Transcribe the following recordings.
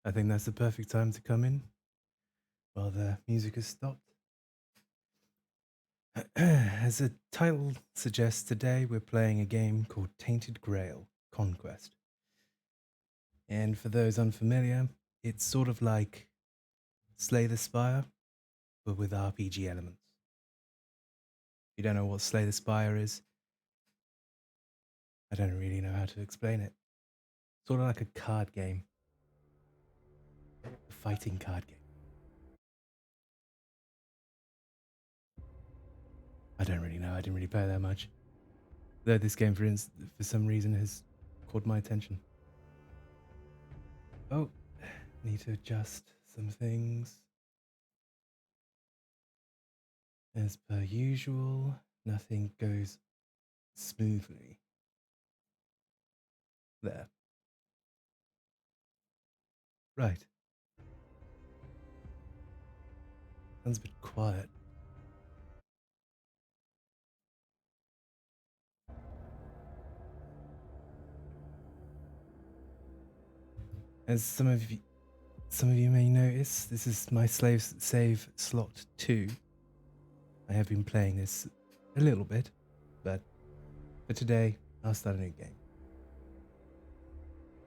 I think that's the perfect time to come in while the music has stopped. As the title suggests, today we're playing a game called Tainted Grail Conquest. And for those unfamiliar, it's sort of like Slay the Spire, but with RPG elements. If you don't know what Slay the Spire is, I don't really know how to explain it. Sort of like a card game, a fighting card game. I don't really know, I didn't really play that much. Though this game, for some reason, has caught my attention. Oh, need to adjust some things. As per usual, nothing goes smoothly. There. Right. Sounds a bit quiet. As some of you may notice, this is my save slot 2. I have been playing this a little bit, but for today, I'll start a new game.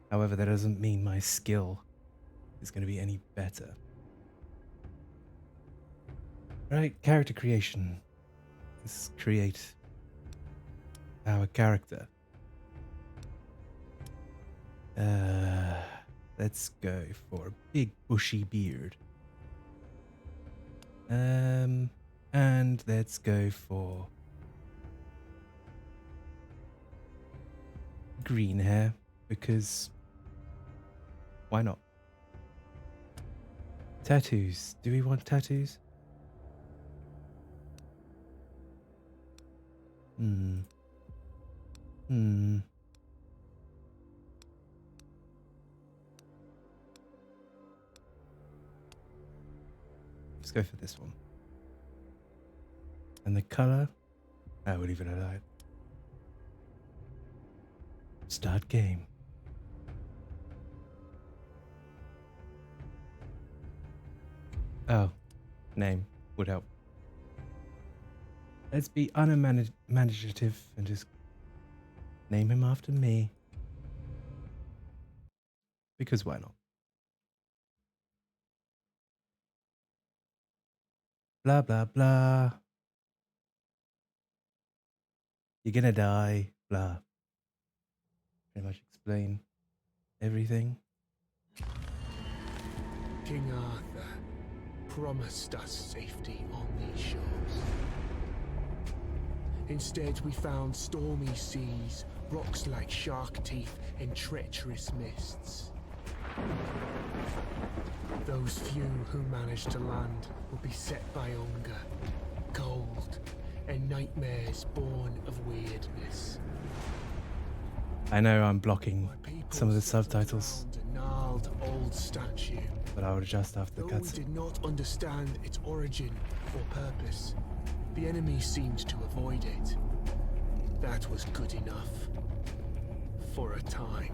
However, that doesn't mean my skill is going to be any better. Right, character creation. Let's create our character. Let's go for a big bushy beard. And let's go for green hair, because why not? Tattoos. Do we want tattoos? Hmm. Let's go for this one. And the color? I will leave it at that. Start game. Oh, name would help. Let's be unimaginative and just name him after me. Because why not? Blah, blah, blah. You're gonna die. Blah. Pretty much explain everything. King Arthur promised us safety on these shores. Instead, we found stormy seas, rocks like shark teeth, and treacherous mists. Those few who managed to land will be set by hunger, cold, and nightmares born of weirdness. I know I'm blocking some of the subtitles, A gnarled old statue, but I will adjust after the though we cutscene. did not understand its origin or purpose. The enemy seemed to avoid it. That was good enough. For a time.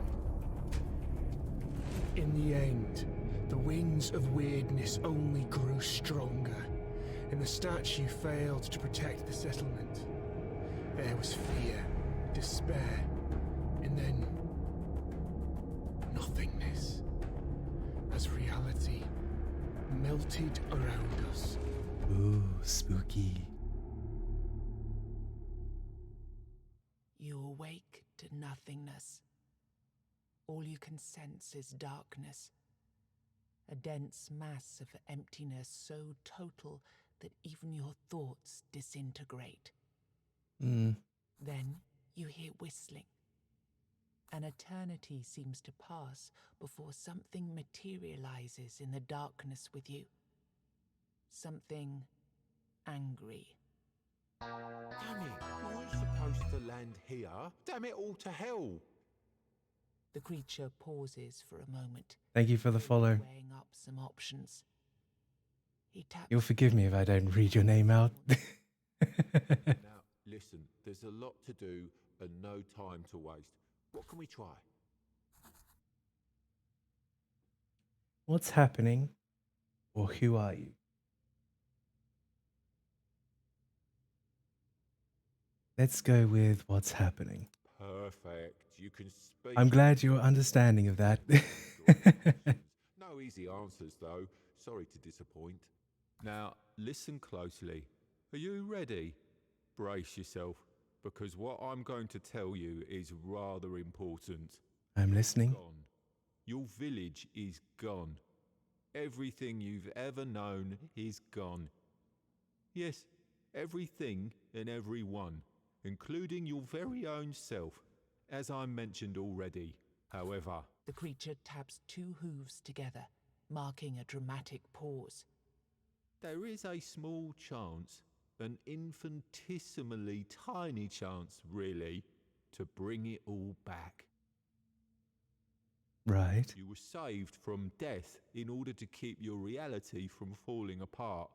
In the end, the winds of weirdness only grew stronger, and the statue failed to protect the settlement. There was fear, despair, and then nothingness, as reality melted around us. Ooh, spooky. You awake to nothingness. All you can sense is darkness. A dense mass of emptiness so total that even your thoughts disintegrate. Then you hear whistling. An eternity seems to pass before something materializes in the darkness with you. Something angry. Damn it, we weren't supposed to land here. Damn it all to hell. The creature pauses for a moment. Thank you for the follow. Weighing up some options. He taps. You'll forgive me if I don't read your name out. Now, listen, there's a lot to do and no time to waste. What can we try? What's happening? Or who are you? Let's go with what's happening. Perfect. You can speak. I'm glad you're understanding of that. No easy answers, though. Sorry to disappoint. Now, listen closely. Are you ready? Brace yourself, because what I'm going to tell you is rather important. I'm listening. Gone. Your village is gone. Everything you've ever known is gone. Yes, everything and everyone, including your very own self, as I mentioned already. However, The creature taps two hooves together, marking a dramatic pause. there is a small chance, an infinitesimally tiny chance, really, to bring it all back. Right. You were saved from death in order to keep your reality from falling apart.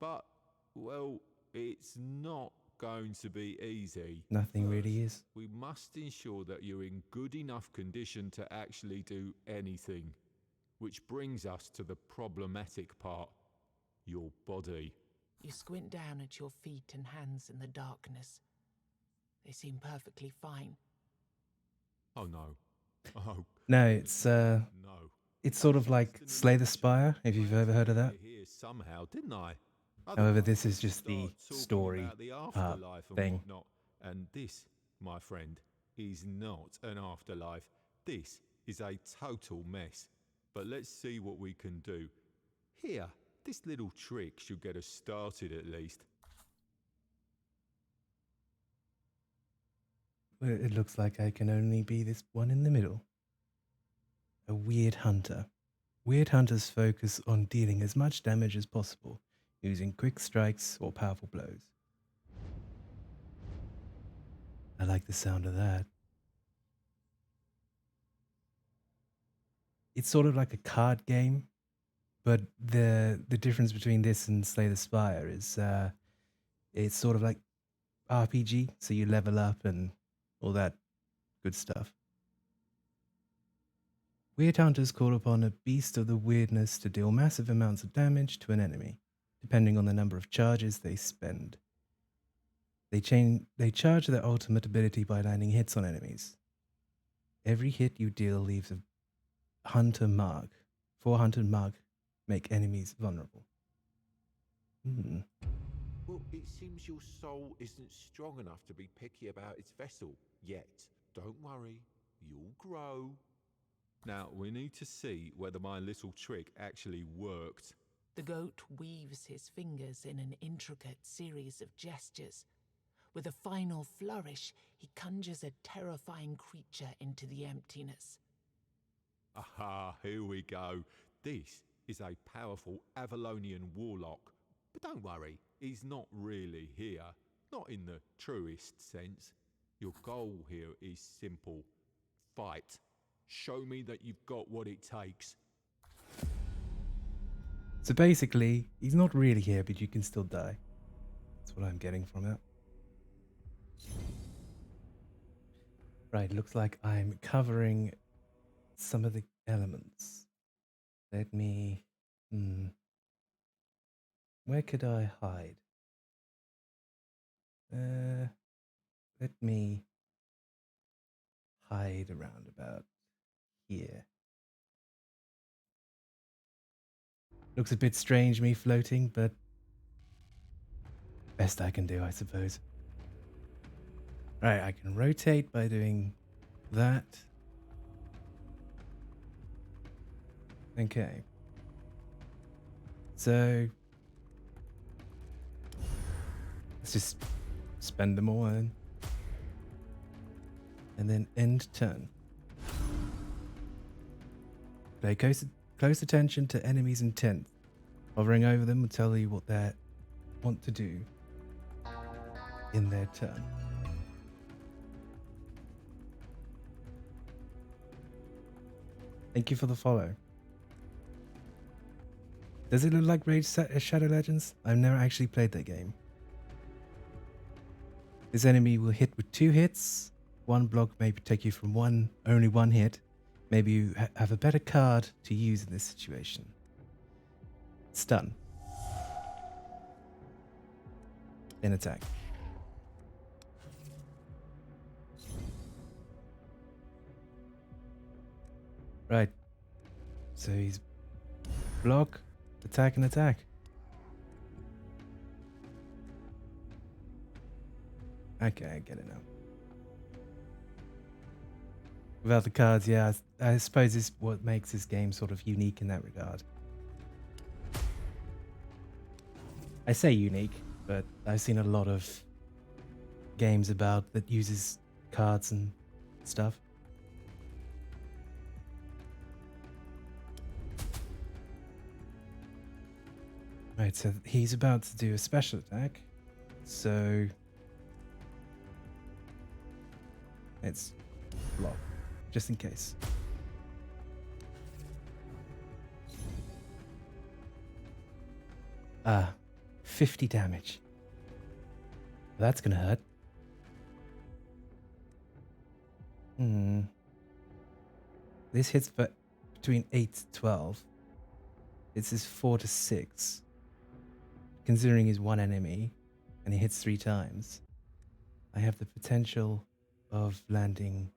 But, well, it's not going to be easy. Nothing really is. We must ensure that you're in good enough condition to actually do anything. Which brings us to the problematic part, your body. You squint down at your feet and hands in the darkness. They seem perfectly fine. Oh no. Oh No, it's no. sort of like Slay the Spire, if you've ever heard of that. Here somehow, didn't I? However, Otherwise, this is we'd just the start talking story about the part afterlife and thing. whatnot. And this, my friend, is not an afterlife. This is a total mess. But let's see what we can do. Here, this little trick should get us started at least. Well, it looks like I can only be this one in the middle. A weird hunter. Weird hunters focus on dealing as much damage as possible, using quick strikes or powerful blows. I like the sound of that. It's sort of like a card game, but the difference between this and Slay the Spire is it's sort of like RPG, so you level up and all that good stuff. Weird hunters call upon a beast of the weirdness to deal massive amounts of damage to an enemy, depending on the number of charges they spend. They charge their ultimate ability by landing hits on enemies. Every hit you deal leaves a hunter mark. 400 mark make enemies vulnerable. Well, it seems your soul isn't strong enough to be picky about its vessel yet. Don't worry, you'll grow. Now, we need to see whether my little trick actually worked. The goat weaves his fingers in an intricate series of gestures. With a final flourish, he conjures a terrifying creature into the emptiness. Aha, here we go. This is a powerful Avalonian warlock. But don't worry, he's not really here. Not in the truest sense. Your goal here is simple. Fight. Show me that you've got what it takes. So basically, he's not really here, but you can still die. That's what I'm getting from it. Right, looks like I'm covering some of the elements. Let me... Where could I hide? Let me hide around about here. Looks a bit strange, me floating, but best I can do, I suppose. Right, I can rotate by doing that. Okay. So let's just spend them all in. And then end turn. Pay close attention to enemies' intent. Hovering over them will tell you what they want to do in their turn. Thank you for the follow. Does it look like Raid Shadow Legends? I've never actually played that game. This enemy will hit with 2 hits. One block may protect you from only one hit. Maybe you have a better card to use in this situation. Stun. Then attack. Right. So he's block, attack, and attack. Okay, I get it now. Without the cards, yeah, I suppose this is what makes this game sort of unique in that regard. I say unique, but I've seen a lot of games about that uses cards and stuff. Right, so he's about to do a special attack. So let's block, just in case. Ah, 50 damage. That's gonna hurt. This hits for between 8 to 12. This is 4 to 6. Considering he's one enemy and he hits 3 times, I have the potential of landing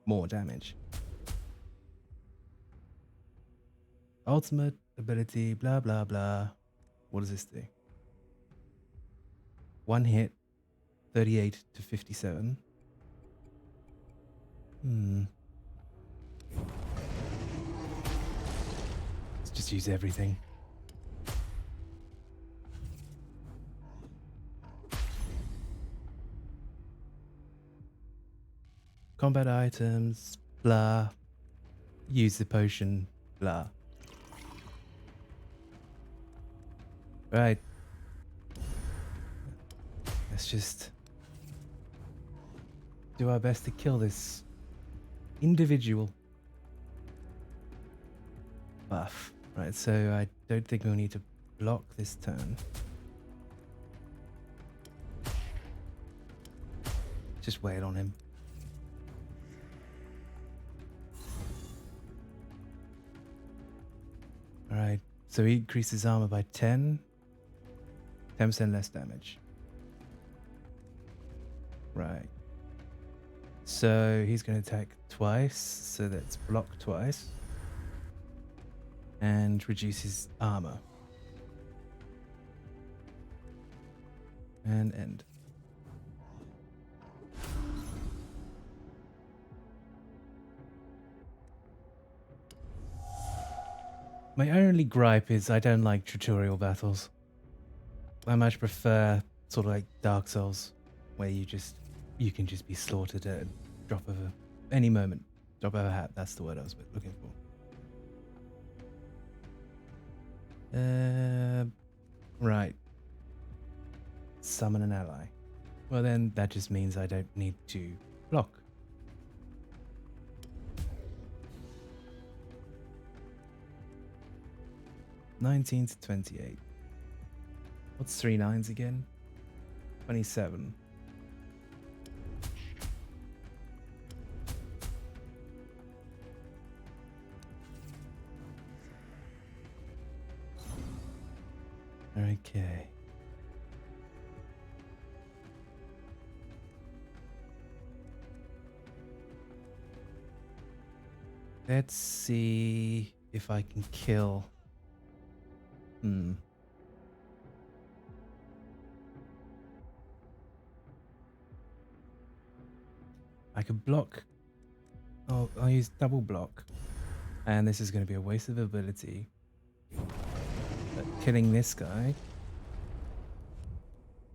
more damage. Ultimate ability, blah blah blah. What does this do? One hit, 38 to 57. Let's just use everything. Combat items, blah. Use the potion, blah. Right. Let's just do our best to kill this individual. Buff. Right, so I don't think we'll need to block this turn. Just wait on him. Alright, so he increases armor by 10%. 10% less damage. Right. So he's going to attack twice, so that's block twice. And reduce his armor. And end. My only gripe is I don't like tutorial battles. I much prefer sort of like Dark Souls, where you can just be slaughtered at a drop of any moment. Drop of a hat, that's the word I was looking for. Right. Summon an ally. Well then, that just means I don't need to block. $19 to $28. What's 3 9s again? 27. Okay. Let's see if I can kill. I could block. Oh, I'll use double block. And this is going to be a waste of ability. But killing this guy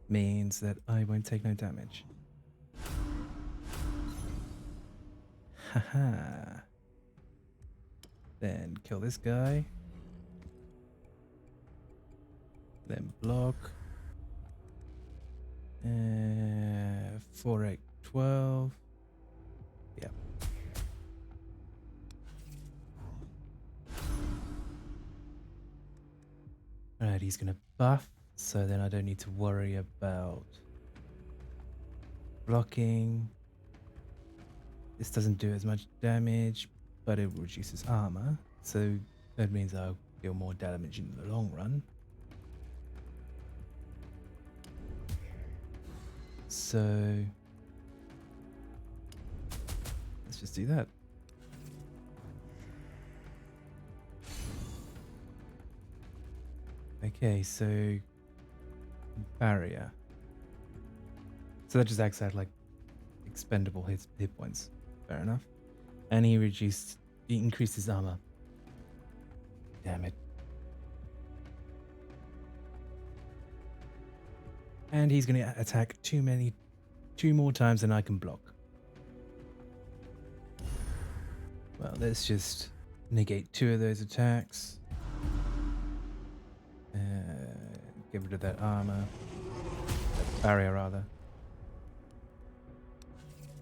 means that I won't take no damage. Haha. Then kill this guy. Then block. 4, 8, 12. Yeah. Alright, he's gonna buff, so then I don't need to worry about blocking. This doesn't do as much damage, but it reduces armor. So that means I'll deal more damage in the long run. So let's just do that. Okay, so barrier. So that just acts out like expendable hit points. Fair enough. And he increased his armor. Damn it. And he's gonna attack two more times than I can block. Well, let's just negate 2 of those attacks. Get rid of that armor. That barrier, rather.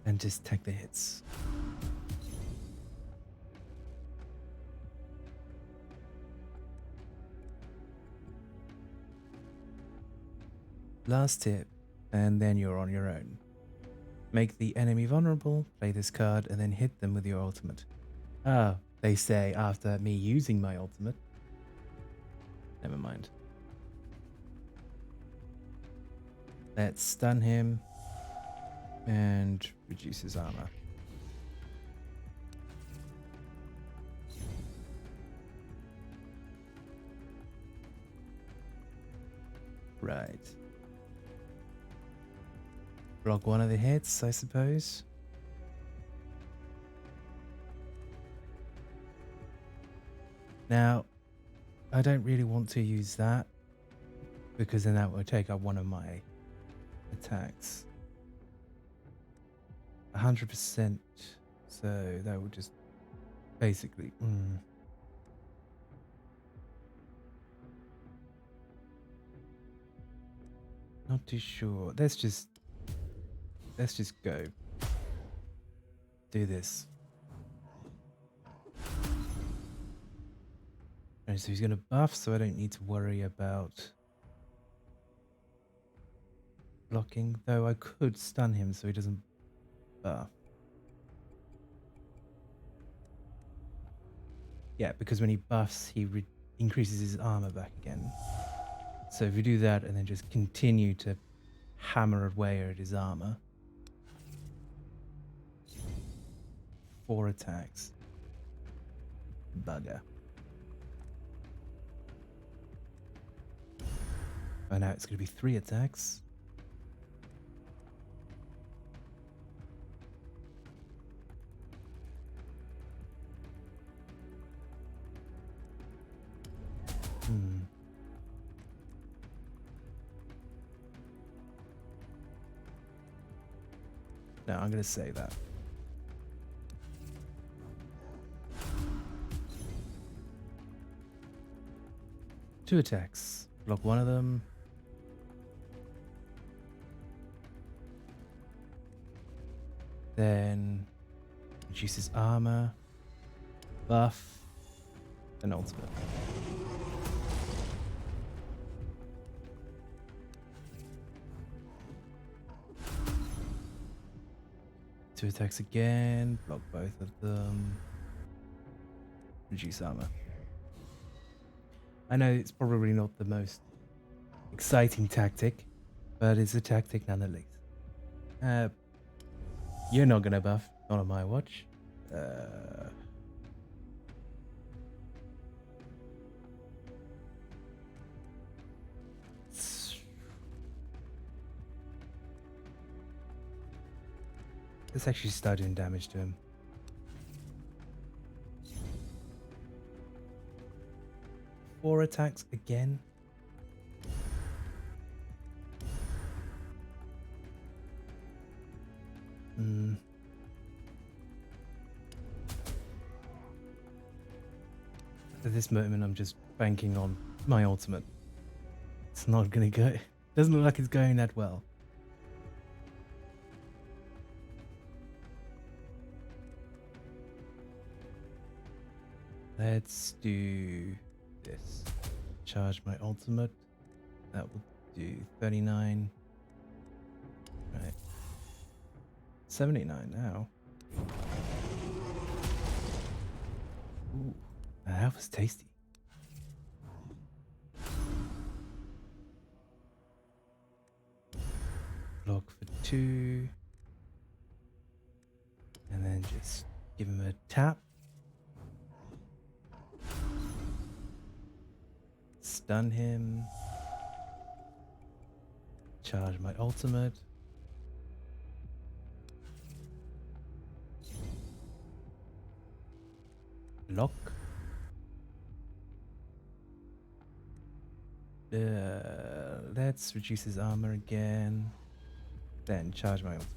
And just take the hits. Last tip, and then you're on your own. Make the enemy vulnerable, play this card, and then hit them with your ultimate. Ah, they say after me using my ultimate. Never mind. Let's stun him and reduce his armor. Right. Block 1 of the hits, I suppose. Now, I don't really want to use that because then that will take up 1 of my attacks. 100%. So that will just basically. Not too sure. Let's just go. Do this. And so he's going to buff, so I don't need to worry about blocking. Though I could stun him so he doesn't buff. Yeah, because when he buffs, he increases his armor back again. So if we do that and then just continue to hammer away at his armor. 4 attacks. Bugger. Oh, now it's going to be 3 attacks. No, I'm going to say that. Two attacks. Block 1 of them. Then reduces armor, buff, and ultimate. Two attacks again, block both of them, reduce armor. I know it's probably not the most exciting tactic, but it's a tactic nonetheless. You're not gonna buff, not on my watch. Let's actually start doing damage to him. Four attacks again. At this moment, I'm just banking on my ultimate. It's not gonna go. Doesn't look like it's going that well. Let's do this. Charge my ultimate. That will do 39. Right. 79 now. That was tasty. Block for 2. And then just give him a tap. Stun him. Charge my ultimate. Block. Let's reduce his armor again. Then charge my ultimate.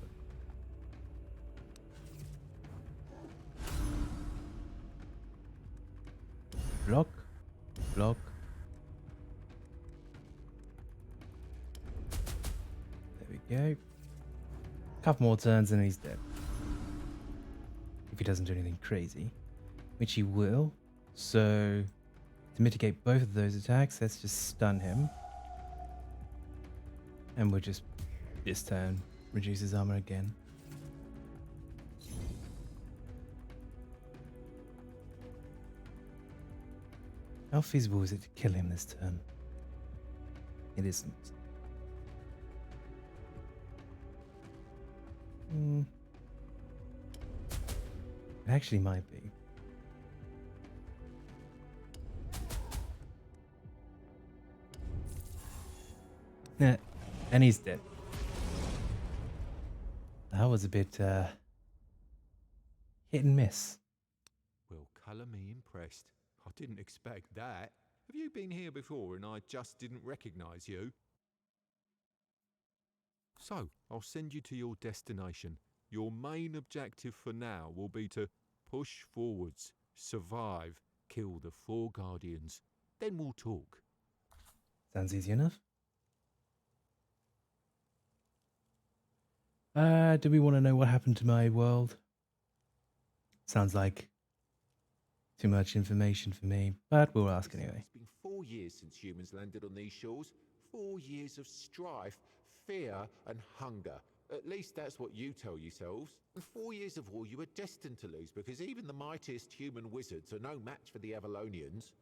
Block. Block. There we go. Couple more turns and he's dead. If he doesn't do anything crazy. Which he will. So, to mitigate both of those attacks, let's just stun him. And we'll just, this turn, reduce his armor again. How feasible is it to kill him this turn? It isn't. It actually might be. Yeah, and he's dead. That was a bit hit and miss. Well, colour me impressed. I didn't expect that. Have you been here before and I just didn't recognise you? So, I'll send you to your destination. Your main objective for now will be to push forwards, survive, kill the 4 Guardians. Then we'll talk. Sounds easy enough. Do we want to know what happened to my world? Sounds like too much information for me, but we'll ask anyway. It's been 4 years since humans landed on these shores. 4 years of strife, fear and hunger. At least that's what you tell yourselves. And 4 years of war you were destined to lose because even the mightiest human wizards are no match for the Avalonians.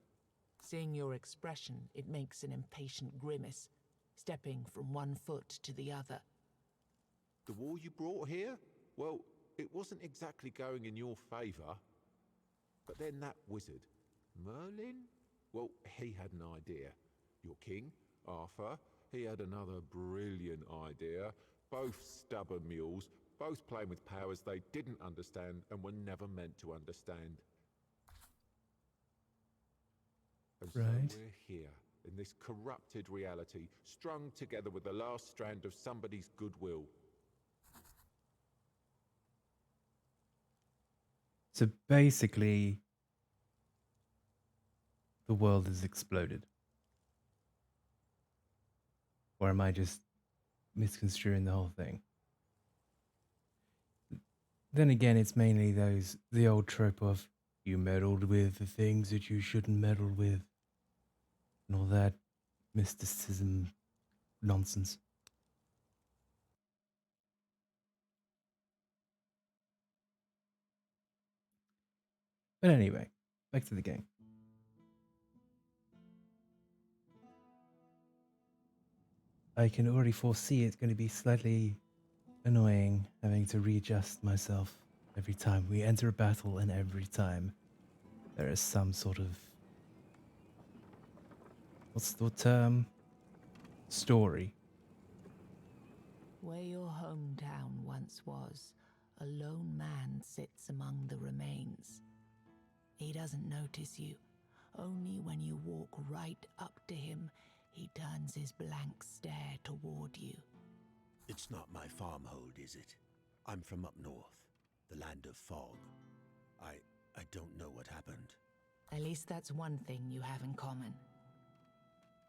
Seeing your expression, it makes an impatient grimace, stepping from one foot to the other. The war you brought here? Well, it wasn't exactly going in your favour. But then that wizard, Merlin? Well, he had an idea. Your king, Arthur, he had another brilliant idea. Both stubborn mules, both playing with powers they didn't understand and were never meant to understand. And Right. so we're here, in this corrupted reality, strung together with the last strand of somebody's goodwill. So basically, the world has exploded. Or am I just misconstruing the whole thing? Then again, it's mainly the old trope of you meddled with the things that you shouldn't meddle with, and all that mysticism nonsense. But anyway, back to the game. I can already foresee it's going to be slightly annoying having to readjust myself every time we enter a battle and every time there is some sort of, what's the term? Story. Where your hometown once was, a lone man sits among the remains. He doesn't notice you. Only when you walk right up to him, he turns his blank stare toward you. It's not my farmhold, is it? I'm from up north, the land of fog. I don't know what happened. At least that's one thing you have in common.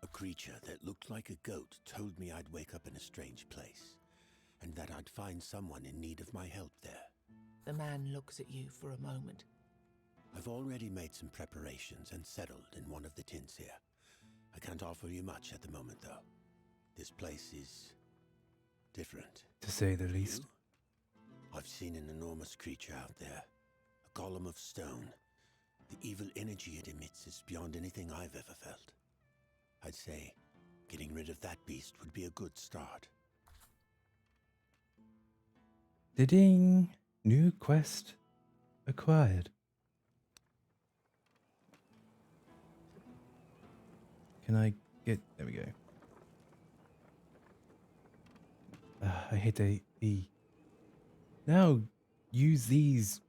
A creature that looked like a goat told me I'd wake up in a strange place, and that I'd find someone in need of my help there. The man looks at you for a moment. I've already made some preparations and settled in one of the tents here. I can't offer you much at the moment, though. This place is different. To say the least. I've seen an enormous creature out there, a golem of stone. The evil energy it emits is beyond anything I've ever felt. I'd say getting rid of that beast would be a good start. Ding! New quest acquired. Can I get... There we go. I hit the E. Now use these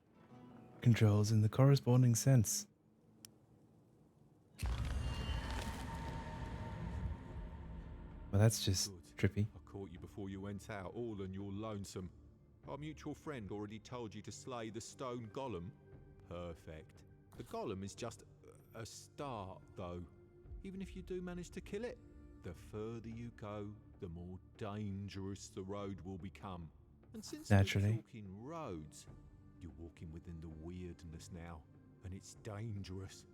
controls in the corresponding sense. Well, that's just Good. trippy. I caught you before you went out, all on your lonesome. Our mutual friend already told you to slay the stone golem. Perfect. The golem is just a start, though. Even if you do manage to kill it, the further you go, the more dangerous the road will become. And since Naturally. we're talking roads, you're walking within the weirdness now, and it's dangerous.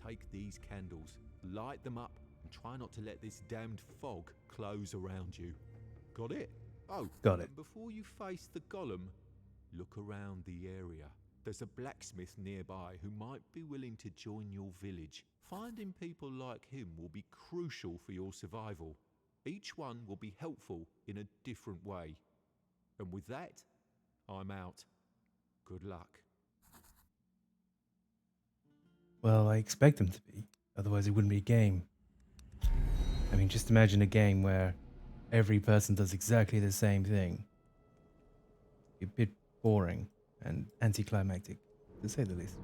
Take these candles, light them up, and try not to let this damned fog close around you. Got it? Oh, Got it. and before you face the golem, look around the area. There's a blacksmith nearby who might be willing to join your village. Finding people like him will be crucial for your survival. Each one will be helpful in a different way. And with that, I'm out. Good luck. Well, I expect them to be. Otherwise, it wouldn't be a game. I mean, just imagine a game where every person does exactly the same thing. A bit boring and anticlimactic, to say the least.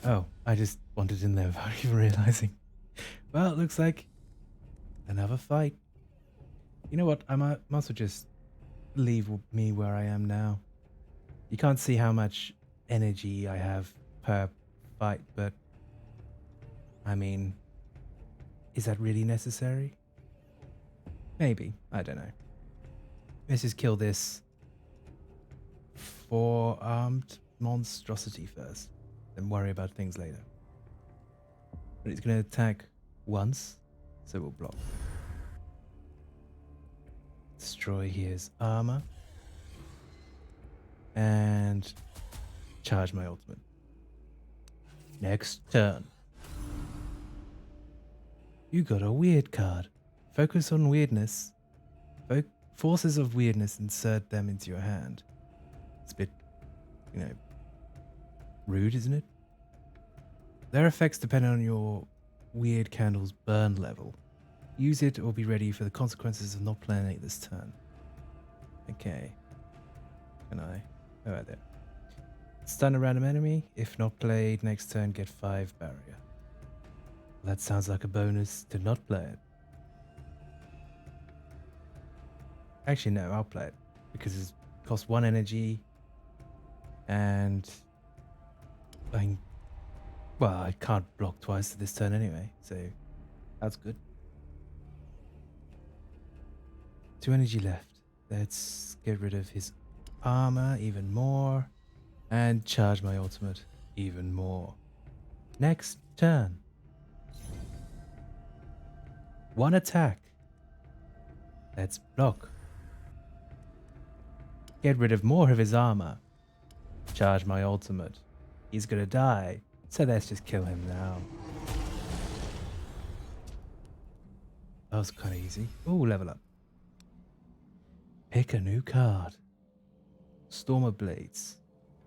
Oh, I just wandered in there without even realizing. Well, it looks like another fight. You know what? I might as well just leave me where I am now. You can't see how much energy I have per fight, but I mean, is that really necessary? Maybe. I don't know. Let's just kill this four-armed monstrosity first, then worry about things later. But it's going to attack once, so we'll block. Destroy his armor. And charge my ultimate. Next turn. You got a weird card. Focus on weirdness. Forces of weirdness, insert them into your hand. It's a bit, rude, isn't it? Their effects depend on your weird candle's burn level. Use it or be ready for the consequences of not playing it this turn. Okay. Can I? Oh, right there. Stun a random enemy. If not played, next turn get 5 barrier. That sounds like a bonus to not play it. Actually, no, I'll play it. Because it costs 1 energy. And I can't block twice this turn anyway. So that's good. 2 energy left. Let's get rid of his armor even more. And charge my ultimate even more. Next turn. 1 attack. Let's block. Get rid of more of his armor. Charge my ultimate. He's gonna die, so let's just kill him now. That was kind of easy. Ooh, level up. Pick a new card. Stormer Blades.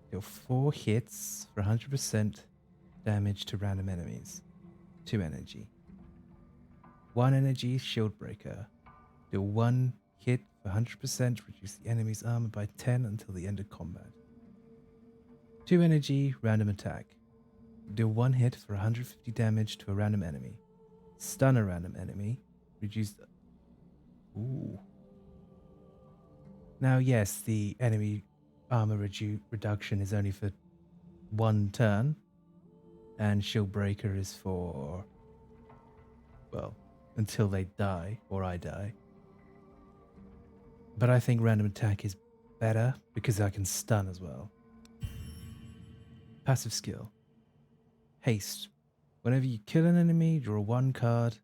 Deal 4 hits for 100% damage to random enemies. 2 energy. 1 energy Shield Breaker. Deal 1 hit for 100%, reduce the enemy's armor by 10 until the end of combat. 2 energy Random Attack. Deal 1 hit for 150 damage to a random enemy. Stun a random enemy. Reduce the... Ooh. Now, yes, the enemy armor reduction is only for 1 turn. And Shield Breaker is for... well, until they die, or I die. But I think Random Attack is better, because I can stun as well. Passive skill. Haste. Whenever you kill an enemy, draw 1 card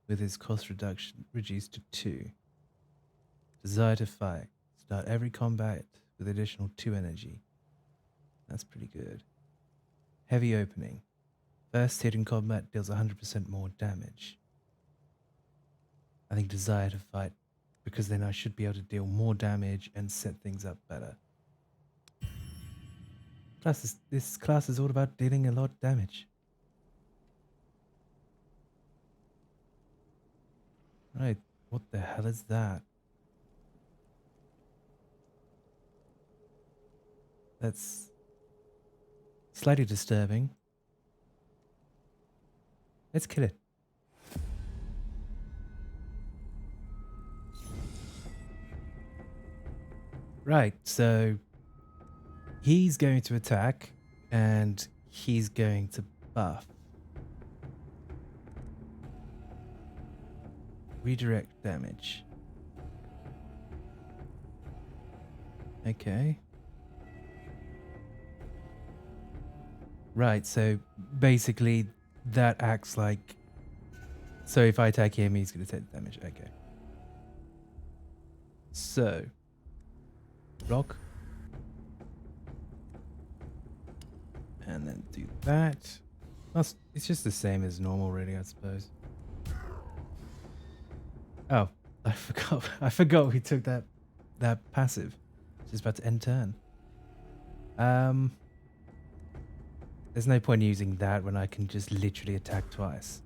with its cost reduction reduced to 2. Desire to fight. Start every combat with additional 2 energy. That's pretty good. Heavy opening. First hit in combat deals 100% more damage. I think desire to fight, because then I should be able to deal more damage and set things up better. Plus, this class is all about dealing a lot of damage. Right, what the hell is that? That's slightly disturbing. Let's kill it. Right, so he's going to attack and he's going to buff. Redirect damage. Okay. Right, so basically that acts like... So if I attack him, he's going to take damage. Okay. So... block. And then do that. Well, it's just the same as normal, really, I suppose. Oh, I forgot we took that passive. Just about to end turn. There's no point using that when I can just literally attack twice.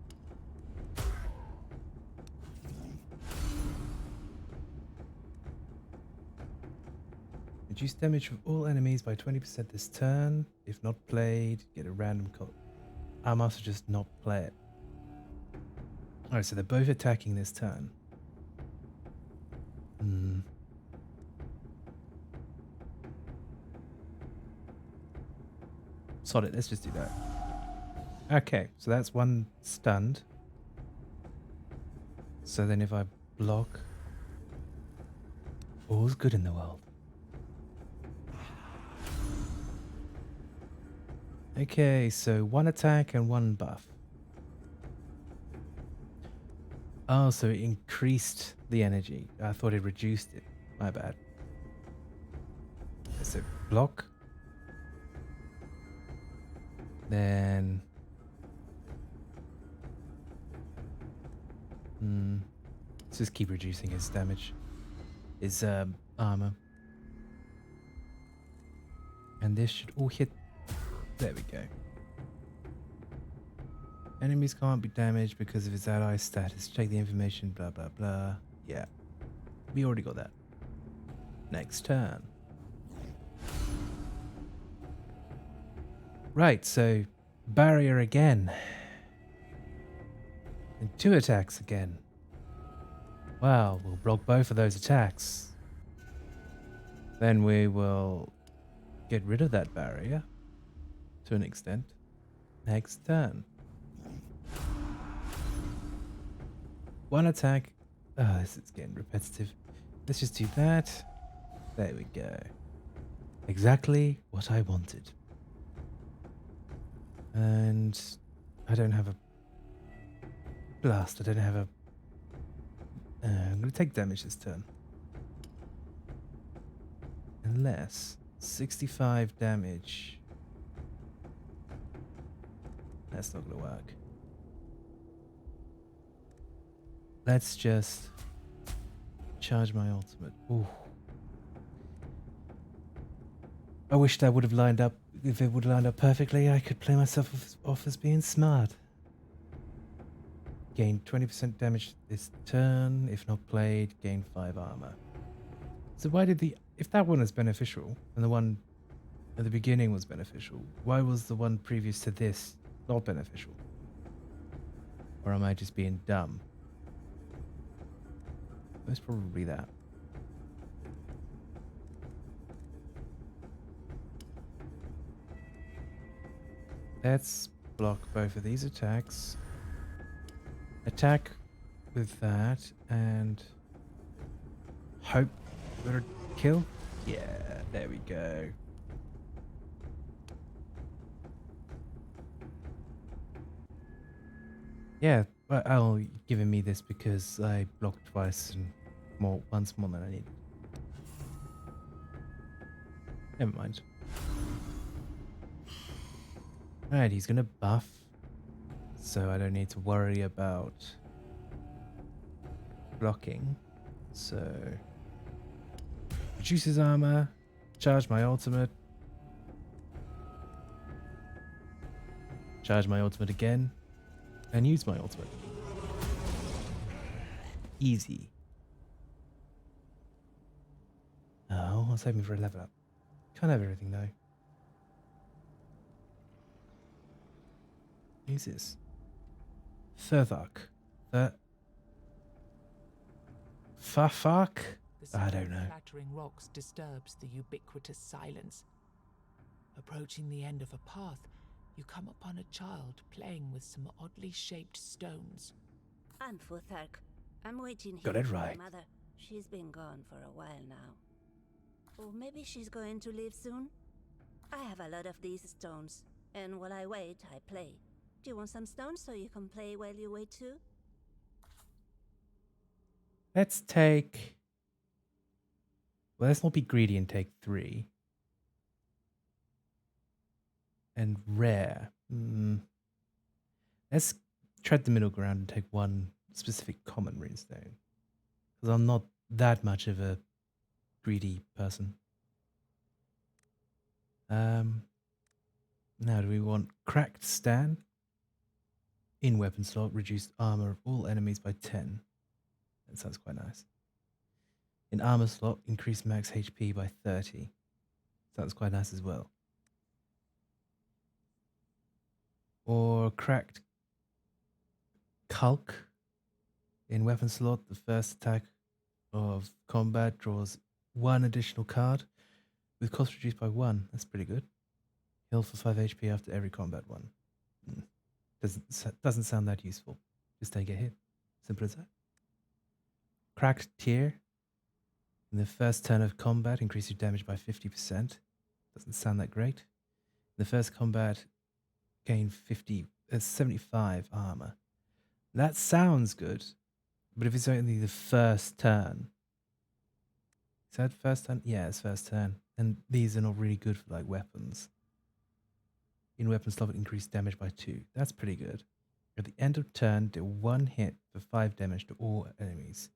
Reduce damage from all enemies by 20% this turn. If not played, get a random call. I must just not play it. Alright, so they're both attacking this turn. Solid, let's just do that. Okay, so that's one stunned. So then if I block, all's good in the world. Okay, so one attack and one buff. Oh, so it increased the energy. I thought it reduced it. My bad. So block. Then... let's just keep reducing his damage. His armor. And this should all hit. There we go. Enemies can't be damaged because of his ally status. Check the information, blah, blah, blah. Yeah. We already got that. Next turn. Right, so barrier again. And 2 attacks again. Wow, we'll block both of those attacks. Then we will get rid of that barrier to an extent. Next turn. 1 attack. Oh, this is getting repetitive. Let's just do that. There we go. Exactly what I wanted. And I don't have a blast. I don't have a... I'm going to take damage this turn. Unless 65 damage. That's not going to work. Let's just charge my ultimate. Ooh. I wish that would have lined up. If it would have lined up perfectly, I could play myself off as being smart. Gain 20% damage this turn. If not played, gain 5 armor. So why did if that one is beneficial, and the one at the beginning was beneficial, why was the one previous to this not beneficial? Or am I just being dumb? Most probably that. Let's block both of these attacks. Attack with that and hope for a kill. Yeah, there we go. Yeah, well, giving me this because I blocked twice and once more than I needed. Never mind. Alright, he's gonna buff, so I don't need to worry about blocking. So reduce his armor, charge my ultimate, charge my ultimate again, and use my ultimate. Easy. Oh, I was hoping for a level up. Can't have everything though. Who's this? Furthark. Fafak? The I sound don't of know. clattering rocks disturbs the ubiquitous silence. Approaching the end of a path, you come upon a child playing with some oddly shaped stones. I'm Futhark. I'm waiting Got here it for right. my mother. She's been gone for a while now. Or maybe she's going to leave soon? I have a lot of these stones, and while I wait, I play. Do you want some stones so you can play while you wait too? Let's take... Well, let's not be greedy and take 3. And rare. Let's tread the middle ground and take 1 specific common runestone. Because I'm not that much of a greedy person. Now, do we want Cracked Stan? In weapon slot, reduced armor of all enemies by 10. That sounds quite nice. In armor slot, increased max HP by 30. Sounds quite nice as well. Or Cracked Culk. In weapon slot, the first attack of combat draws 1 additional card with cost reduced by 1. That's pretty good. Heal for 5 HP after every combat one. Doesn't sound that useful. Just take a hit. Simple as that. Cracked Tear. In the first turn of combat, increase your damage by 50%. Doesn't sound that great. In the first combat, gain 75 armor. That sounds good, but if it's only the first turn. Is that first turn? Yeah, it's first turn. And these are not really good for like weapons. In weapon slot, increased damage by 2. That's pretty good. At the end of turn, deal 1 hit for 5 damage to all enemies.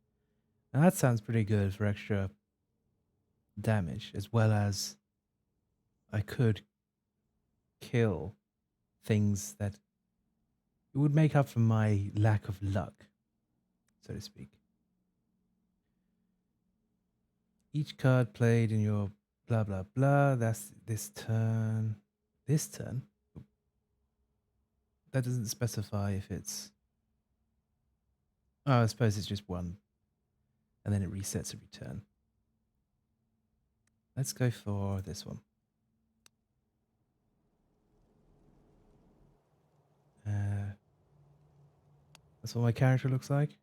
Now that sounds pretty good for extra damage, as well as I could kill things that it would make up for my lack of luck, so to speak. Each card played in your blah blah blah, that's this turn. This turn? That doesn't specify if it's... Oh, I suppose it's just 1. And then it resets every turn. Let's go for this one. That's what my character looks like.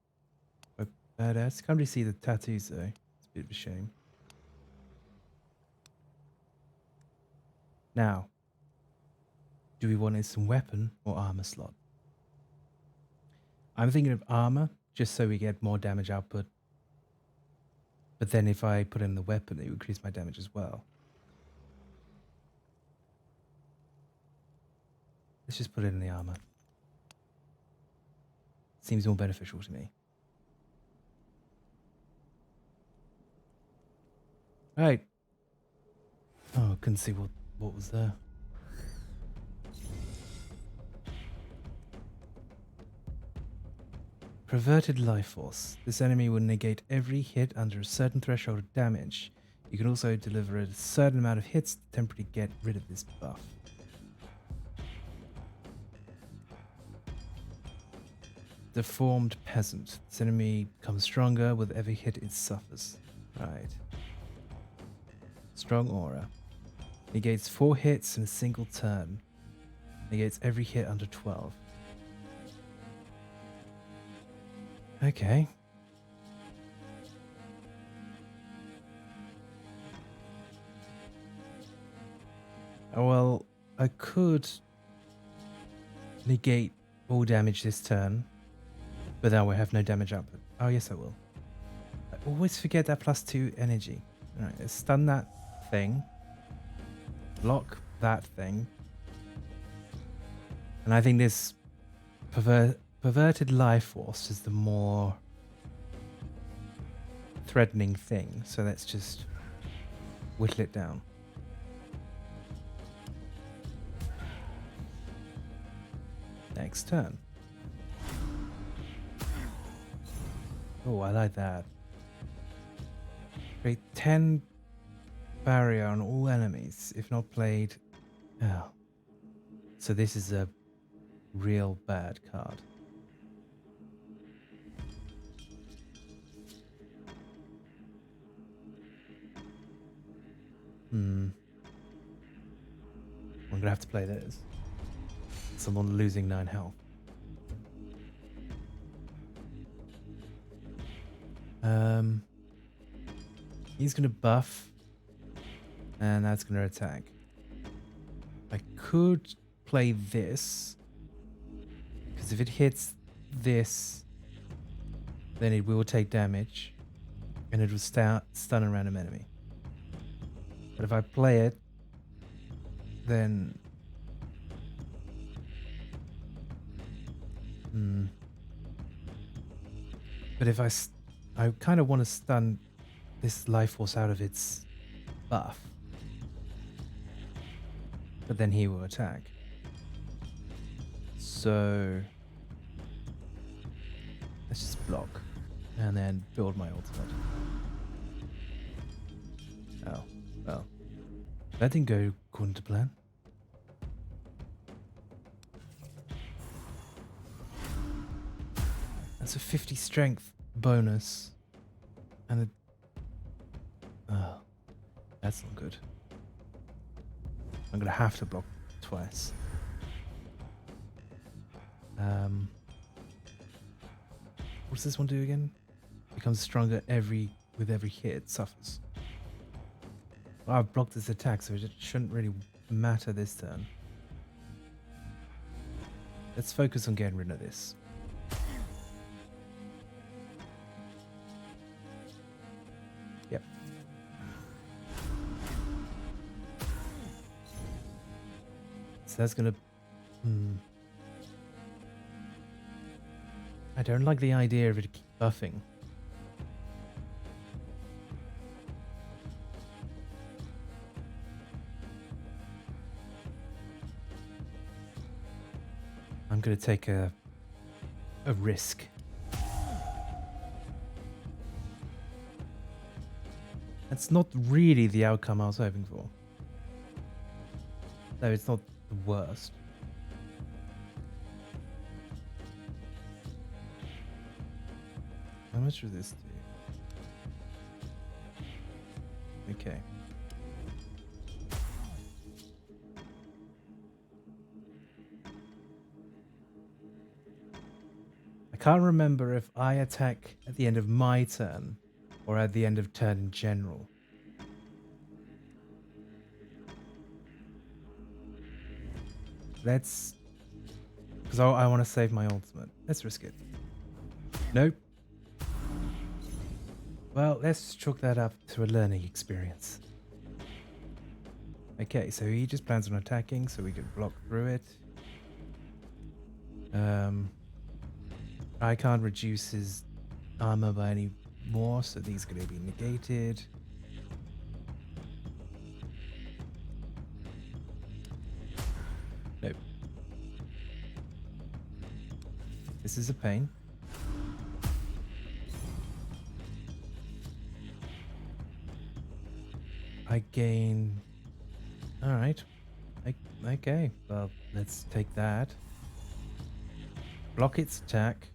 Quite badass. Can't really see the tattoos though. It's a bit of a shame. Now, do we want instant weapon or armor slot? I'm thinking of armor, just so we get more damage output. But then if I put in the weapon, it would increase my damage as well. Let's just put it in the armor. Seems more beneficial to me. Right. Oh, I couldn't see what was there. Perverted Life Force. This enemy will negate every hit under a certain threshold of damage. You can also deliver a certain amount of hits to temporarily get rid of this buff. Deformed Peasant. This enemy becomes stronger with every hit it suffers. Right. Strong Aura. Negates 4 hits in a single turn. Negates every hit under 12. Okay. Oh, well, I could negate all damage this turn, but then we'll have no damage output. Oh, yes, I will. I always forget that +2 energy. Alright, let's stun that thing. Block that thing. And I think this perverted life force is the more threatening thing. So let's just whittle it down. Next turn. Oh, I like that. Create 10 barrier on all enemies if not played. Oh. So this is a real bad card. I'm gonna have to play this. Someone losing 9 health. He's gonna buff, and that's gonna attack. I could play this, because if it hits this, then it will take damage, and it will stun a random enemy. But if I play it, then but if I kind of want to stun this life force out of its buff, but then he will attack. So let's just block and then build my ultimate. Oh, well, that didn't go according to plan. That's a 50 strength bonus. And oh, that's not good. I'm gonna have to block twice. What does this one do again? Becomes stronger with every hit it suffers. Well, I've blocked this attack, so it shouldn't really matter this turn. Let's focus on getting rid of this. Yep. So that's gonna... I don't like the idea of it keep buffing. I'm gonna take a risk. That's not really the outcome I was hoping for. Though it's not the worst. How much would this do? Okay. I can't remember if I attack at the end of my turn or at the end of turn in general. Let's... Because I want to save my ultimate. Let's risk it. Nope. Well, let's chalk that up to a learning experience. Okay, so he just plans on attacking, so we can block through it. I can't reduce his armor by any more, so these are going to be negated. Nope. This is a pain. I gain... Alright. Okay, well, let's take that. Block its attack.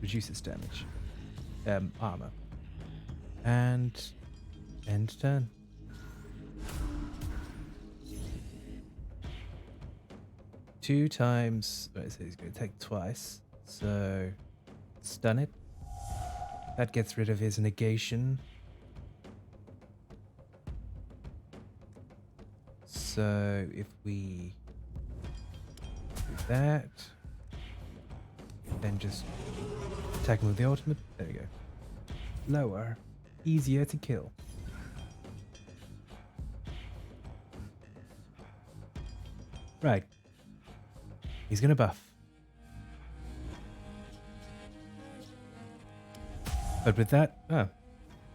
Reduce its damage. Armor. And... end turn. Two times... Right, so he's going to take twice. So... stun it. That gets rid of his negation. So if we do that, then just attack him with the ultimate. There we go. Lower, easier to kill. Right. He's gonna buff. But with that,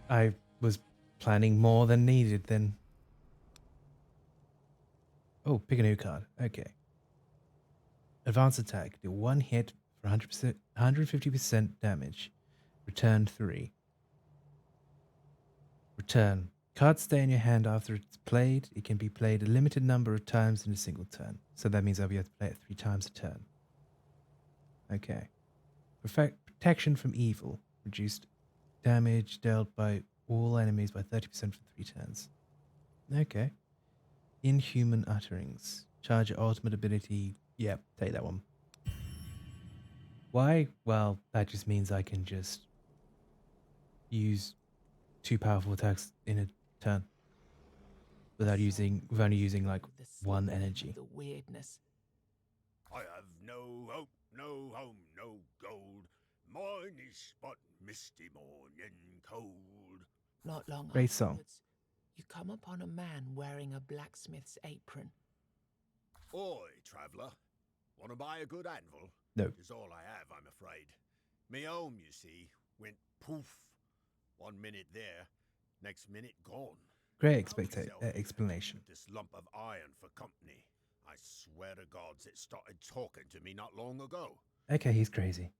I was planning more than needed then. Oh, pick a new card. Okay. Advanced attack. Do one hit for 100%, 150% damage. Return 3. Return. Cards stay in your hand after it's played. It can be played a limited number of times in a single turn. So that means I'll be able to play it 3 times a turn. Okay. Protection from evil. Reduced damage dealt by all enemies by 30% for 3 turns. Okay. Inhuman utterings. Charge your ultimate ability. Yep, take that one. Why? Well, that just means I can just use 2 powerful attacks in a turn without only using like The 1 sleep of energy. The weirdness. I have no hope, no home, no gold. Mine is but misty morning cold. Not long Great song. afterwards, you come upon a man wearing a blacksmith's apron. Oi, traveller. Want to buy a good anvil? No. Is all I have, I'm afraid. Me home, you see, went poof. 1 minute there, next minute gone. Great Help yourself. explanation. This lump of iron for company. I swear to gods it started talking to me not long ago. Okay, he's crazy.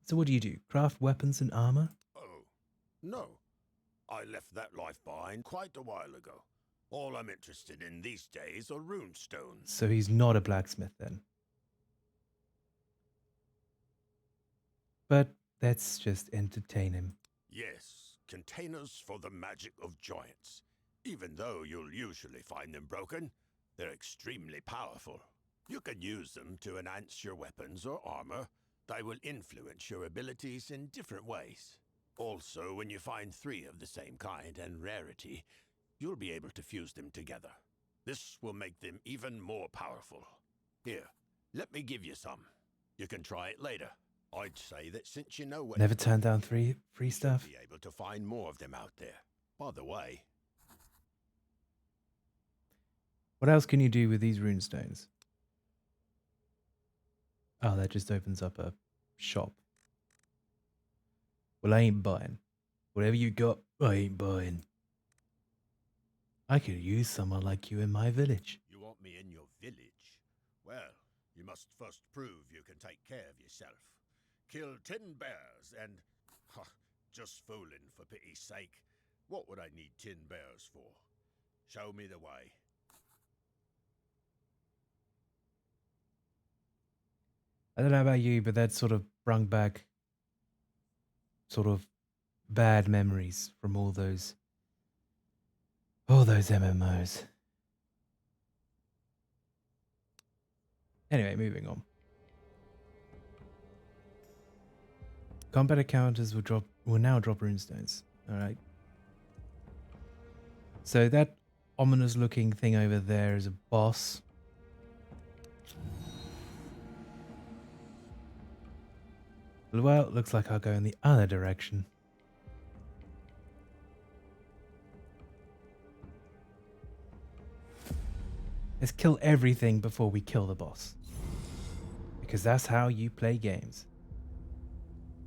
So what do? Craft weapons and armor? Oh, no. I left that life behind quite a while ago. All I'm interested in these days are runestones. So he's not a blacksmith then. But let's just entertain him. Yes, containers for the magic of giants. Even though you'll usually find them broken, they're extremely powerful. You can use them to enhance your weapons or armor. They will influence your abilities in different ways. Also, when you find 3 of the same kind and rarity, you'll be able to fuse them together. This will make them even more powerful. Here, let me give you some. You can try it later. I'd say that since you know what... Never turn down free stuff. You'll be able to find more of them out there. By the way... What else can you do with these runestones? Oh, that just opens up a shop. Well, I ain't buying. Whatever you got, I ain't buying. I could use someone like you in my village. You want me in your village? Well, you must first prove you can take care of yourself. Kill 10 bears and... just fooling, for pity's sake. What would I need 10 bears for? Show me the way. I don't know about you, but that sort of brought back sort of bad memories from all those MMOs. Anyway, moving on. Combat encounters will now drop runestones. Alright. So that ominous looking thing over there is a boss. Well, it looks like I'll go in the other direction. Let's kill everything before we kill the boss. Because that's how you play games.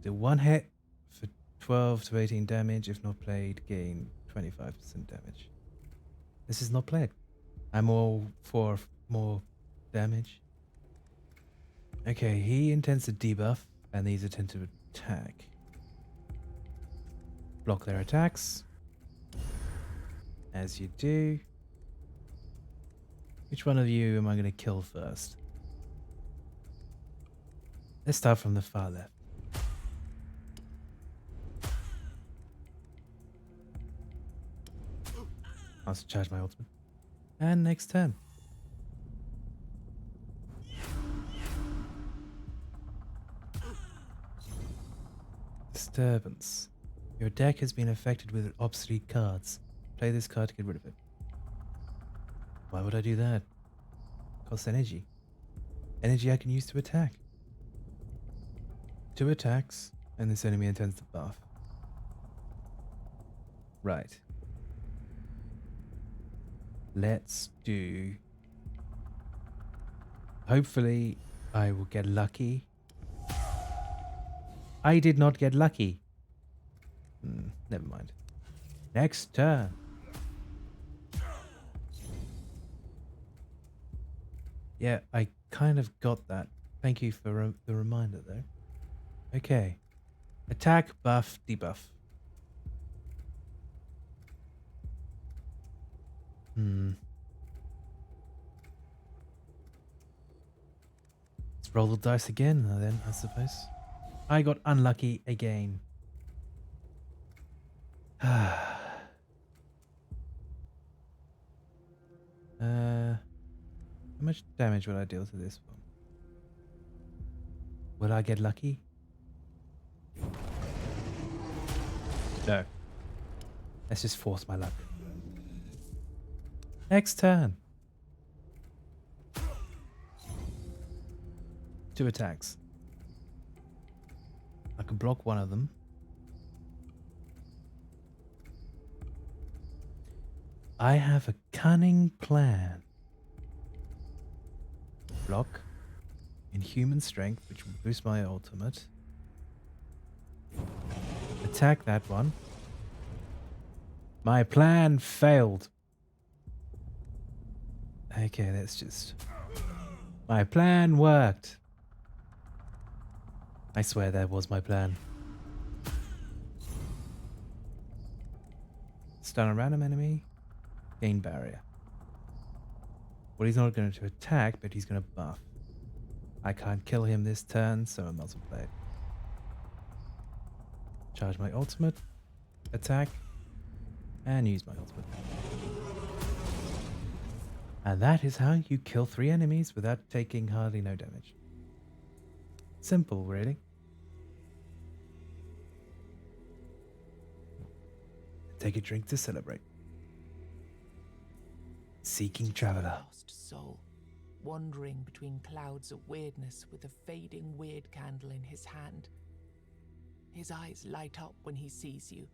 Do 1 hit for 12 to 18 damage. If not played, gain 25% damage. This is not played. I'm all for more damage. Okay, he intends to debuff. And these intend to attack. Block their attacks. As you do. Which one of you am I going to kill first? Let's start from the far left. I'll charge my ultimate. And next turn. Disturbance. Your deck has been affected with obsolete cards. Play this card to get rid of it. Why would I do that? Costs energy. Energy I can use to attack. 2 attacks, and this enemy intends to buff. Right. Let's do Hopefully, I will get lucky. I did not get lucky. Never mind. Next turn. Yeah, I kind of got that. Thank you for the reminder, though. Okay. Attack, buff, debuff. Let's roll the dice again, then, I suppose. I got unlucky again. How much damage will I deal to this one? Will I get lucky? No. Let's just force my luck. Next turn. 2 attacks. I can block one of them. I have a cunning plan. Block. Inhuman strength, which will boost my ultimate. Attack that one. My plan failed. Okay, that's just... My plan worked. I swear that was my plan. Stun a random enemy. Gain barrier. Well, he's not going to attack, but he's going to buff. I can't kill him this turn, so I might as well play it. Charge my ultimate. Attack. And use my ultimate. And that is how you kill 3 enemies without taking hardly no damage. Simple, really. Take a drink to celebrate. Seeking Traveler. Lost soul, wandering between clouds of weirdness with a fading weird candle in his hand. His eyes light up when he sees you.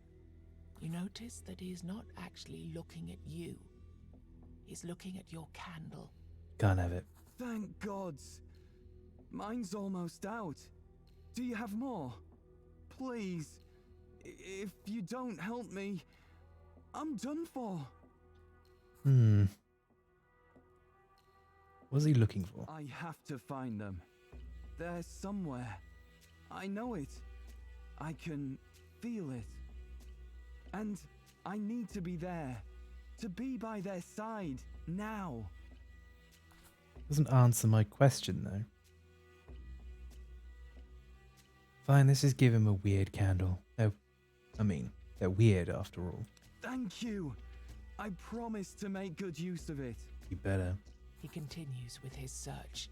You notice that he is not actually looking at you. He's looking at your candle. Can't have it. Thank gods. Mine's almost out. Do you have more? Please. If you don't help me, I'm done for. What's he looking for? I have to find them. They're somewhere. I know it. I can feel it. And I need to be there. To be by their side. Now. Doesn't answer my question, though. Fine, let's just give him a weird candle. They're weird after all. Thank you. I promise to make good use of it. You better. He continues with his search.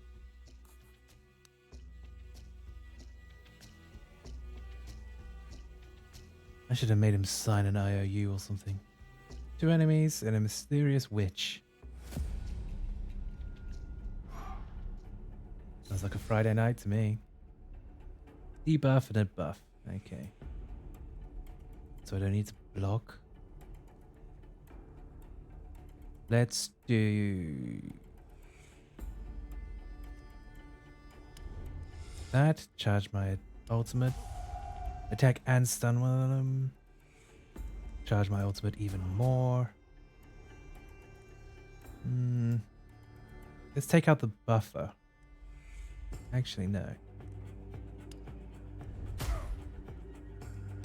I should have made him sign an IOU or something. 2 enemies and a mysterious witch. Sounds like a Friday night to me. Debuff and a buff. Okay. So I don't need to block. Let's do that. Charge my ultimate. Attack and stun one of them. Charge my ultimate even more. Let's take out the buffer. Actually, no.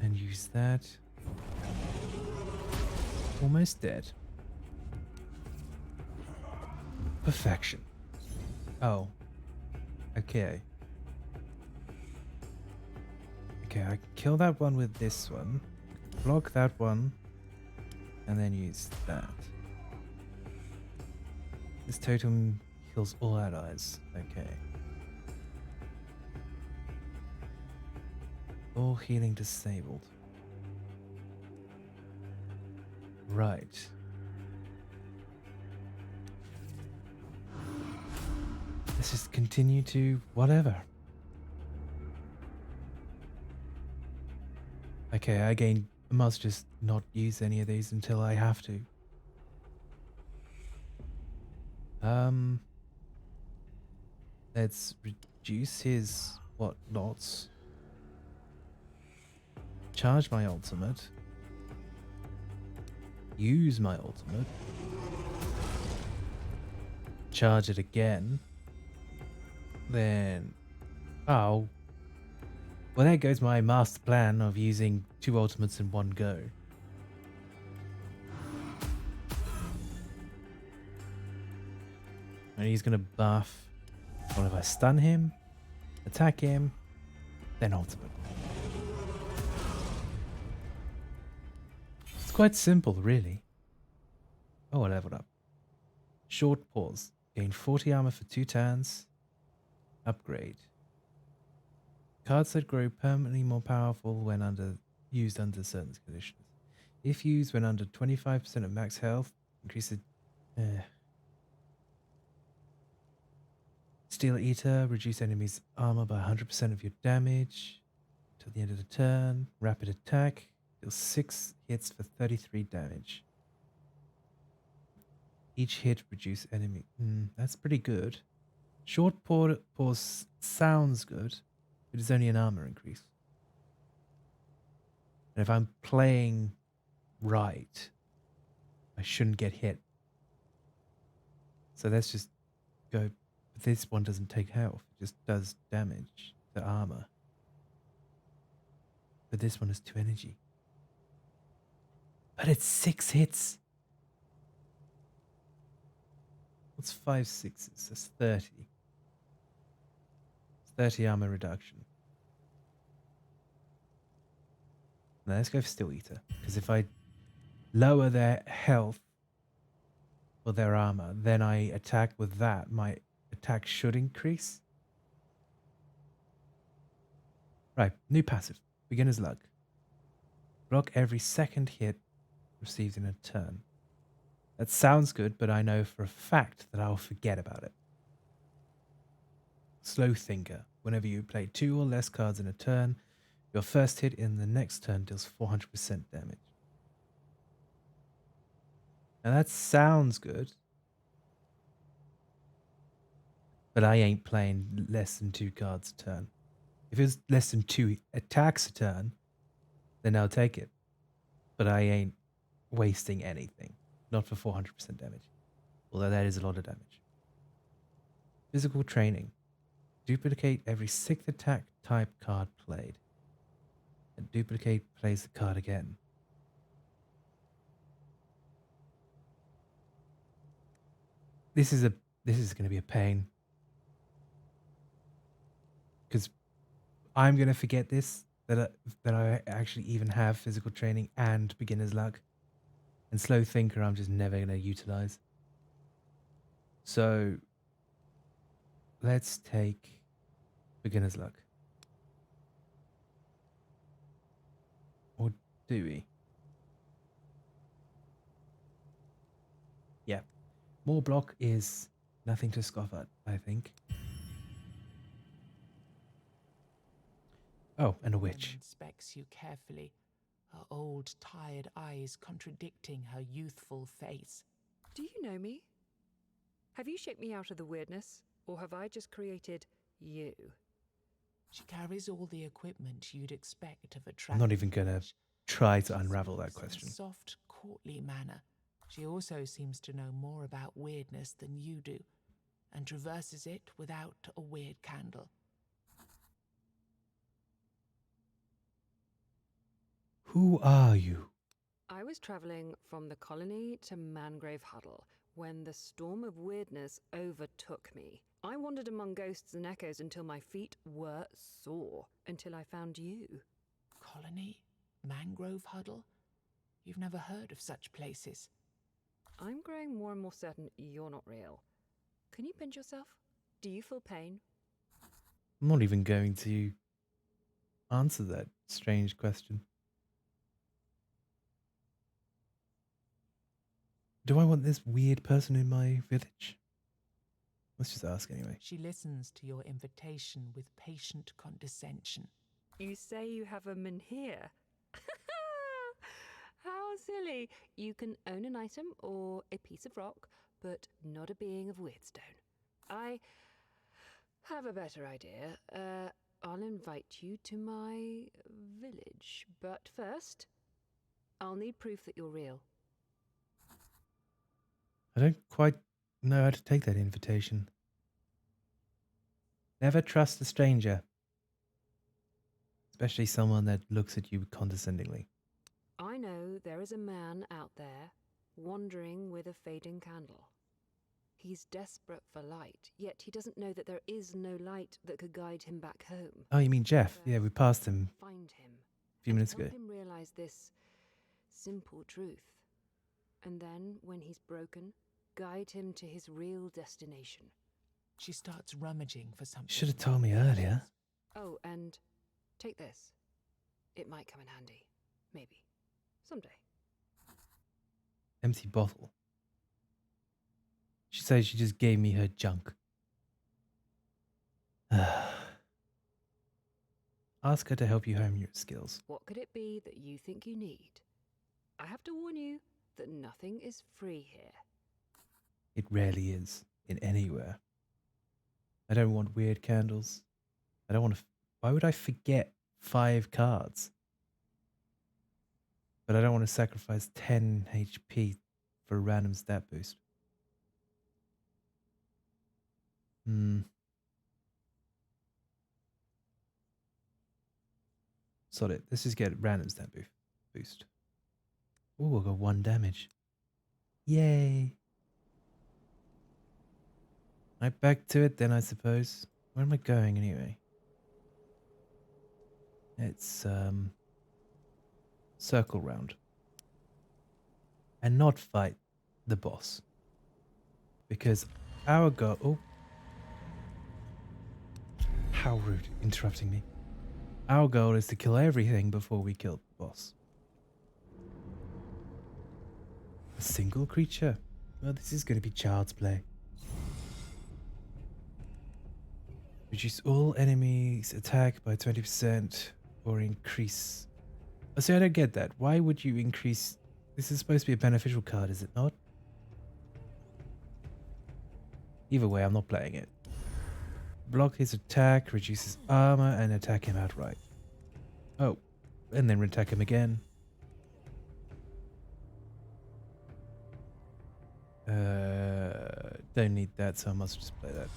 And use that. Almost dead. Perfection. Oh. Okay. Okay, I can kill that one with this one. Block that one. And then use that. This totem heals all allies. Okay. All healing disabled. Right. Let's just continue to whatever. Okay, I must just not use any of these until I have to. Let's reduce his whatnots. Charge my ultimate. Use my ultimate. Charge it again. Then... oh. Well, there goes my master plan of using 2 ultimates in one go. And he's going to buff. What if I stun him? Attack him? Then ultimate. It's quite simple, really. Oh, I leveled up. Short pause. Gain 40 armor for 2 turns. Upgrade. Cards that grow permanently more powerful when used under certain conditions. If used when under 25% of max health, increase the... Steel Eater, reduce enemies' armor by 100% of your damage till the end of the turn. Rapid attack, deals 6 hits for 33 damage. Each hit reduce enemy. That's pretty good. Short pause sounds good, but it's only an armor increase. And if I'm playing right, I shouldn't get hit. So let's just go. But this one doesn't take health, it just does damage to armor. But this one has 2 energy. But it's 6 hits. What's 5 6s? That's 30. It's 30 armor reduction. Now let's go for Steel Eater. Because if I lower their health or their armor, then I attack with that, my attack should increase. Right, new passive. Beginner's Luck. Block every second hit received in a turn. That sounds good, but I know for a fact that I'll forget about it. Slow Thinker. Whenever you play 2 or less cards in a turn, your first hit in the next turn deals 400% damage. Now that sounds good, but I ain't playing less than 2 cards a turn. If it's less than 2 attacks a turn, then I'll take it. But I ain't wasting anything. Not for 400% damage. Although that is a lot of damage. Physical Training. Duplicate every 6th attack type card played. And duplicate plays the card again. This is going to be a pain. Because I'm going to forget this, that I actually even have Physical Training and Beginner's Luck. And Slow Thinker I'm just never going to utilize. So let's take Beginner's Luck. Or do we? Yeah. More block is nothing to scoff at, I think. Oh, and a witch. Inspects you carefully, her old, tired eyes contradicting her youthful face. Do you know me? Have you shaped me out of the weirdness, or have I just created you? She carries all the equipment you'd expect of a I'm traveler. not even going to try to unravel that question. In a soft, courtly manner. She also seems to know more about weirdness than you do, and traverses it without a weird candle. Who are you? I was traveling from the colony to Mangrove Huddle when the storm of weirdness overtook me. I wandered among ghosts and echoes until my feet were sore, until I found you. Colony? Mangrove Huddle? You've never heard of such places. I'm growing more and more certain you're not real. Can you pinch yourself? Do you feel pain? I'm not even going to answer that strange question. Do I want this weird person in my village? Let's just ask anyway. She listens to your invitation with patient condescension. You say you have a menhir? How silly. You can own an item or a piece of rock, but not a being of Weirdstone. have a better idea. I'll invite you to my village. But first, I'll need proof that you're real. I don't quite know how to take that invitation. Never trust a stranger. Especially someone that looks at you condescendingly. I know there is a man out there, wandering with a fading candle. He's desperate for light, yet he doesn't know that there is no light that could guide him back home. Oh, you mean Jeff? Yeah, we passed him Find him. a few minutes ago. Help him realize this simple truth. And then, when he's broken, guide him to his real destination. She starts rummaging for something. Should have told me earlier. Oh, and take this. It might come in handy. Maybe. Someday. Empty bottle. She says she just gave me her junk. Ask her to help you hone your skills. What could it be that you think you need? I have to warn you that nothing is free here. It rarely is, in anywhere. I don't want weird candles. I don't want to... Why would I forget 5 cards? But I don't want to sacrifice 10 HP for a random stat boost. Solid. Let's just get random stat boost. Ooh, I got 1 damage. Yay! Right, back to it then, I suppose. Where am I going anyway? It's circle round. And not fight the boss. Because our goal... Oh. How rude, interrupting me. Our goal is to kill everything before we kill the boss. A single creature? Well, this is going to be child's play. Reduce all enemies' attack by 20% or increase... Oh, see, I don't get that. Why would you increase... This is supposed to be a beneficial card, is it not? Either way, I'm not playing it. Block his attack, reduces armor, and attack him outright. Oh, and then attack him again. Don't need that, so I must just play that.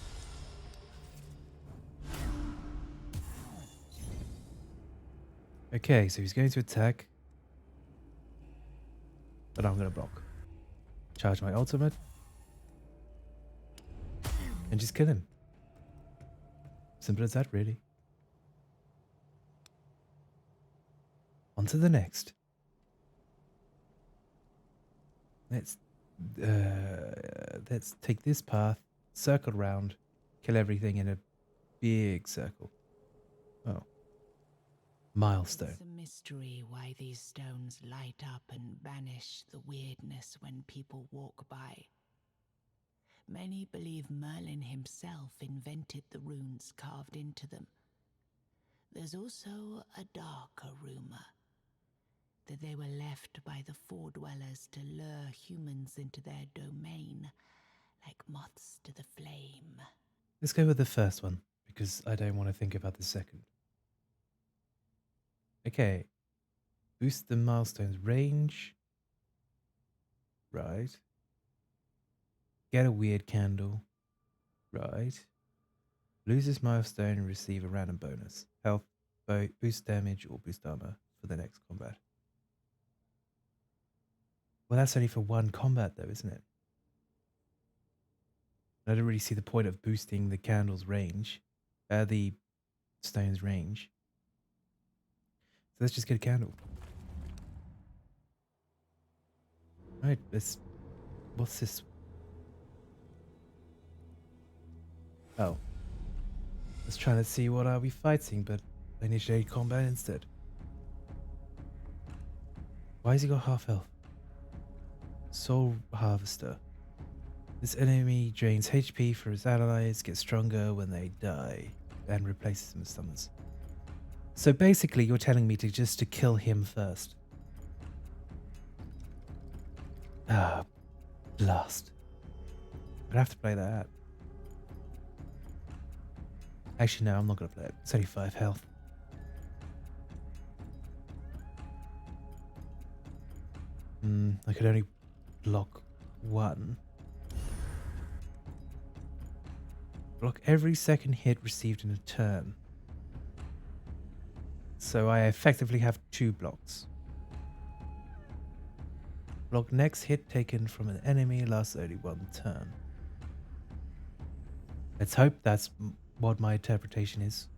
Okay, so he's going to attack. But I'm going to block. Charge my ultimate. And just kill him. Simple as that, really. On to the next. Let's take this path, circle round, kill everything in a big circle. Oh. Milestone. It's a mystery why these stones light up and banish the weirdness when people walk by. Many believe Merlin himself invented the runes carved into them. There's also a darker rumor that they were left by the Four Dwellers to lure humans into their domain, like moths to the flame. Let's go with the first one, because I don't want to think about the second. Okay. Boost the milestone's range. Right. Get a weird candle. Right. Lose this milestone and receive a random bonus. Health, boost damage, or boost armor for the next combat. Well, that's only for one combat though, isn't it? I don't really see the point of boosting the candle's range. The stone's range. So let's just get a candle. Alright, what's this? Oh. Let's try to see what are we fighting, but initiate combat instead. Why has he got half health? Soul Harvester. This enemy drains HP for his allies, gets stronger when they die, and replaces them with summons. So basically you're telling me to kill him first. Ah, blast. I'd have to play that out. Actually, no, I'm not gonna play it. It's only 5 health. I could only block 1. Block every second hit received in a turn. So I effectively have 2 blocks. Block next hit taken from an enemy lasts only 1 turn. Let's hope that's what my interpretation is.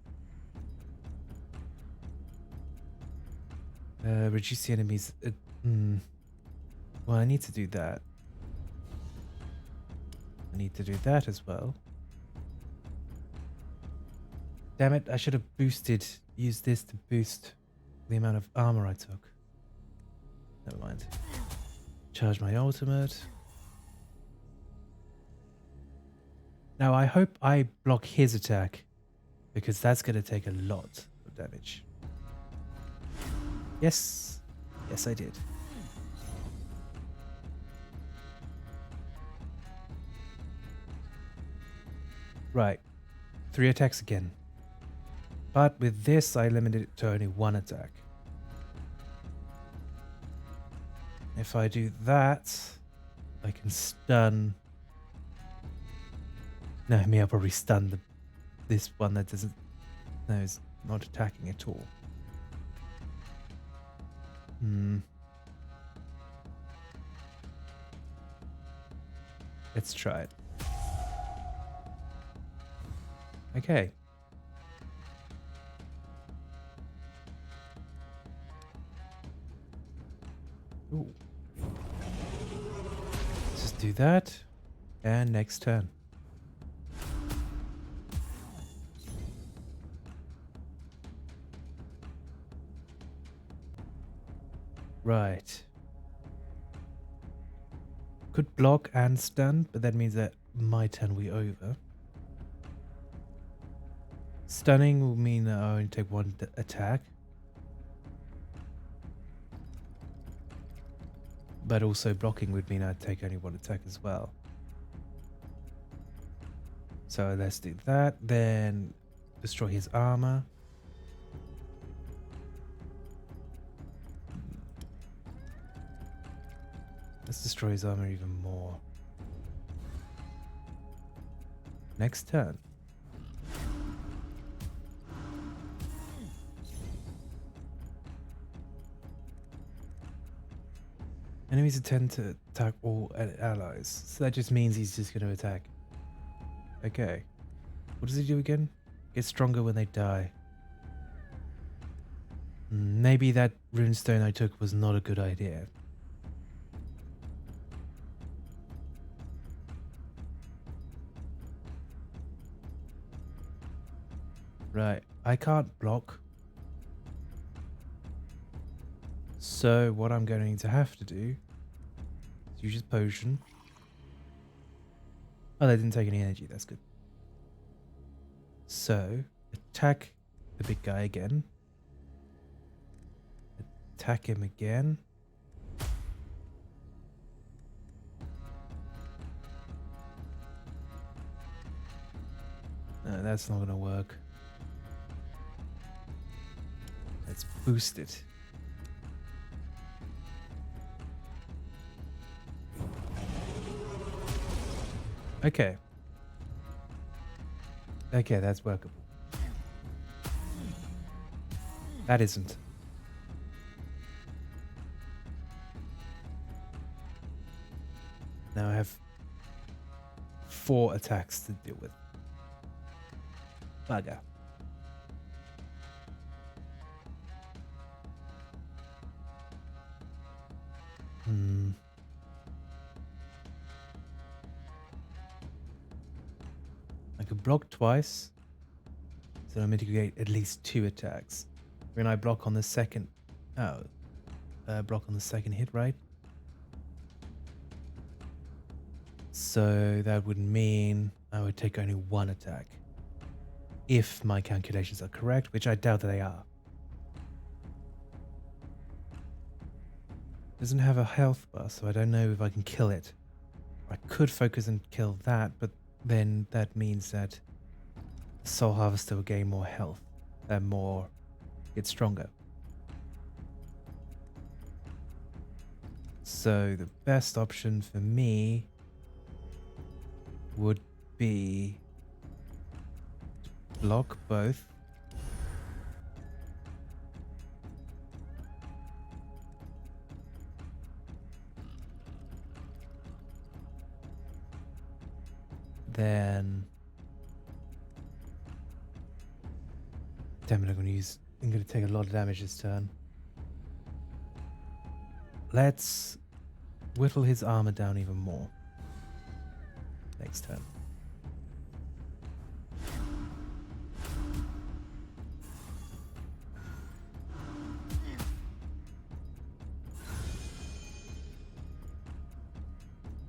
Reduce the enemies. Well, I need to do that. I need to do that as well. Damn it, I should have used this to boost the amount of armor I took. Never mind. Charge my ultimate. Now I hope I block his attack, because that's going to take a lot of damage. Yes. Yes, I did. Right. 3 attacks again. But with this, I limited it to only 1 attack. If I do that, I can stun. No, I'll probably stun this one that doesn't. No, is not attacking at all. Let's try it. Okay. Ooh. Let's just do that. And next turn. Right. Could block and stun, but that means that my turn will be over. Stunning will mean that I only take 1 attack. But also blocking would mean I'd take only 1 attack as well. So let's do that. Then destroy his armor. Let's destroy his armor even more. Next turn. Enemies tend to attack all allies, so that just means he's just going to attack. Okay. What does he do again? Get stronger when they die. Maybe that runestone I took was not a good idea. Right, I can't block. So what I'm going to have to do is use his potion. Oh, they didn't take any energy, that's good. So, attack the big guy again. Attack him again. No, that's not gonna work. Let's boost it. Okay. Okay, that's workable. That isn't. Now I have 4 attacks to deal with. Bugger. I could block twice, so I mitigate at least 2 attacks. When I block on the second, block on the second hit, right? So that would mean I would take only 1 attack, if my calculations are correct, which I doubt that they are. Doesn't have a health bar, so I don't know if I can kill it. I could focus and kill that, but then that means that the Soul Harvester will gain more health and get stronger. So the best option for me would be to block both. Then, damn it, I'm gonna take a lot of damage this turn. Let's whittle his armor down even more next turn.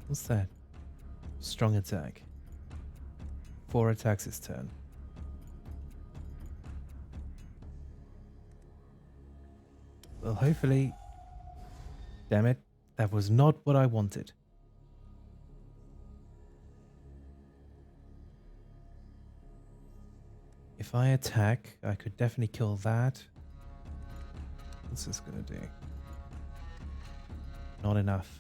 What's that? Strong attack. 4 attacks this turn. Well, hopefully... Damn it. That was not what I wanted. If I attack, I could definitely kill that. What's this gonna do? Not enough.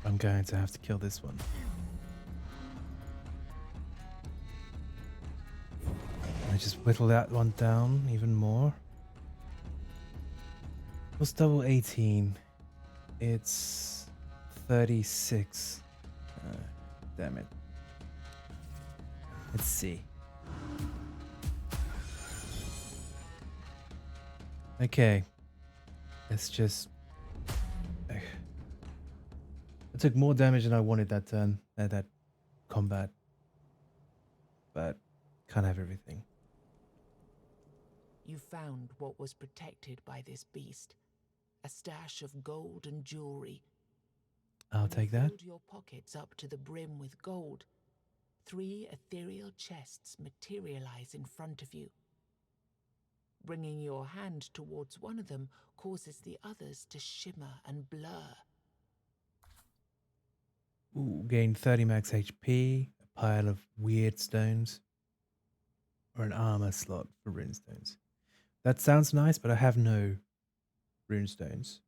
I'm going to have to kill this one. I just whittle that one down even more. What's double 18? It's 36. Damn it. Let's see. Okay. Let's just... I took more damage than I wanted that turn, that combat. But can't have everything. You found what was protected by this beast. A stash of gold and jewelry. I'll You take that. filled your pockets up to the brim with gold. 3 ethereal chests materialize in front of you. Bringing your hand towards one of them causes the others to shimmer and blur. Ooh, gain 30 max HP, a pile of weird stones, or an armor slot for runestones. That sounds nice, but I have no runestones.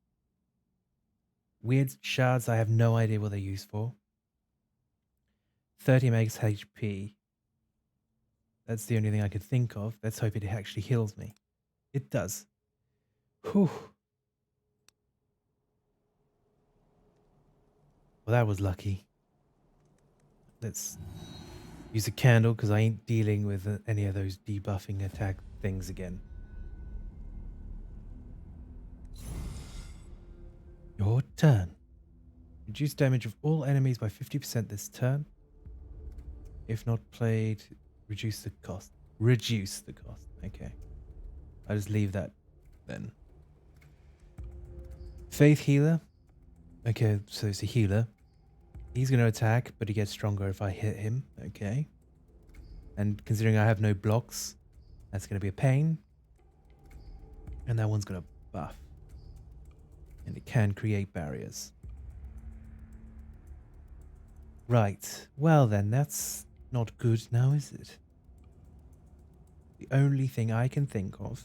Weird shards, I have no idea what they're used for. 30 max HP. That's the only thing I could think of. Let's hope it actually heals me. It does. Whew. Well, that was lucky. Let's use a candle because I ain't dealing with any of those debuffing attack things again. Your turn. Reduce damage of all enemies by 50% this turn. If not played, reduce the cost. Reduce the cost. Okay. I'll just leave that then. Faith Healer. Okay, so it's a healer. He's going to attack, but he gets stronger if I hit him. Okay. And considering I have no blocks, that's going to be a pain. And that one's going to buff. And it can create barriers. Right. Well then, that's not good now, is it? The only thing I can think of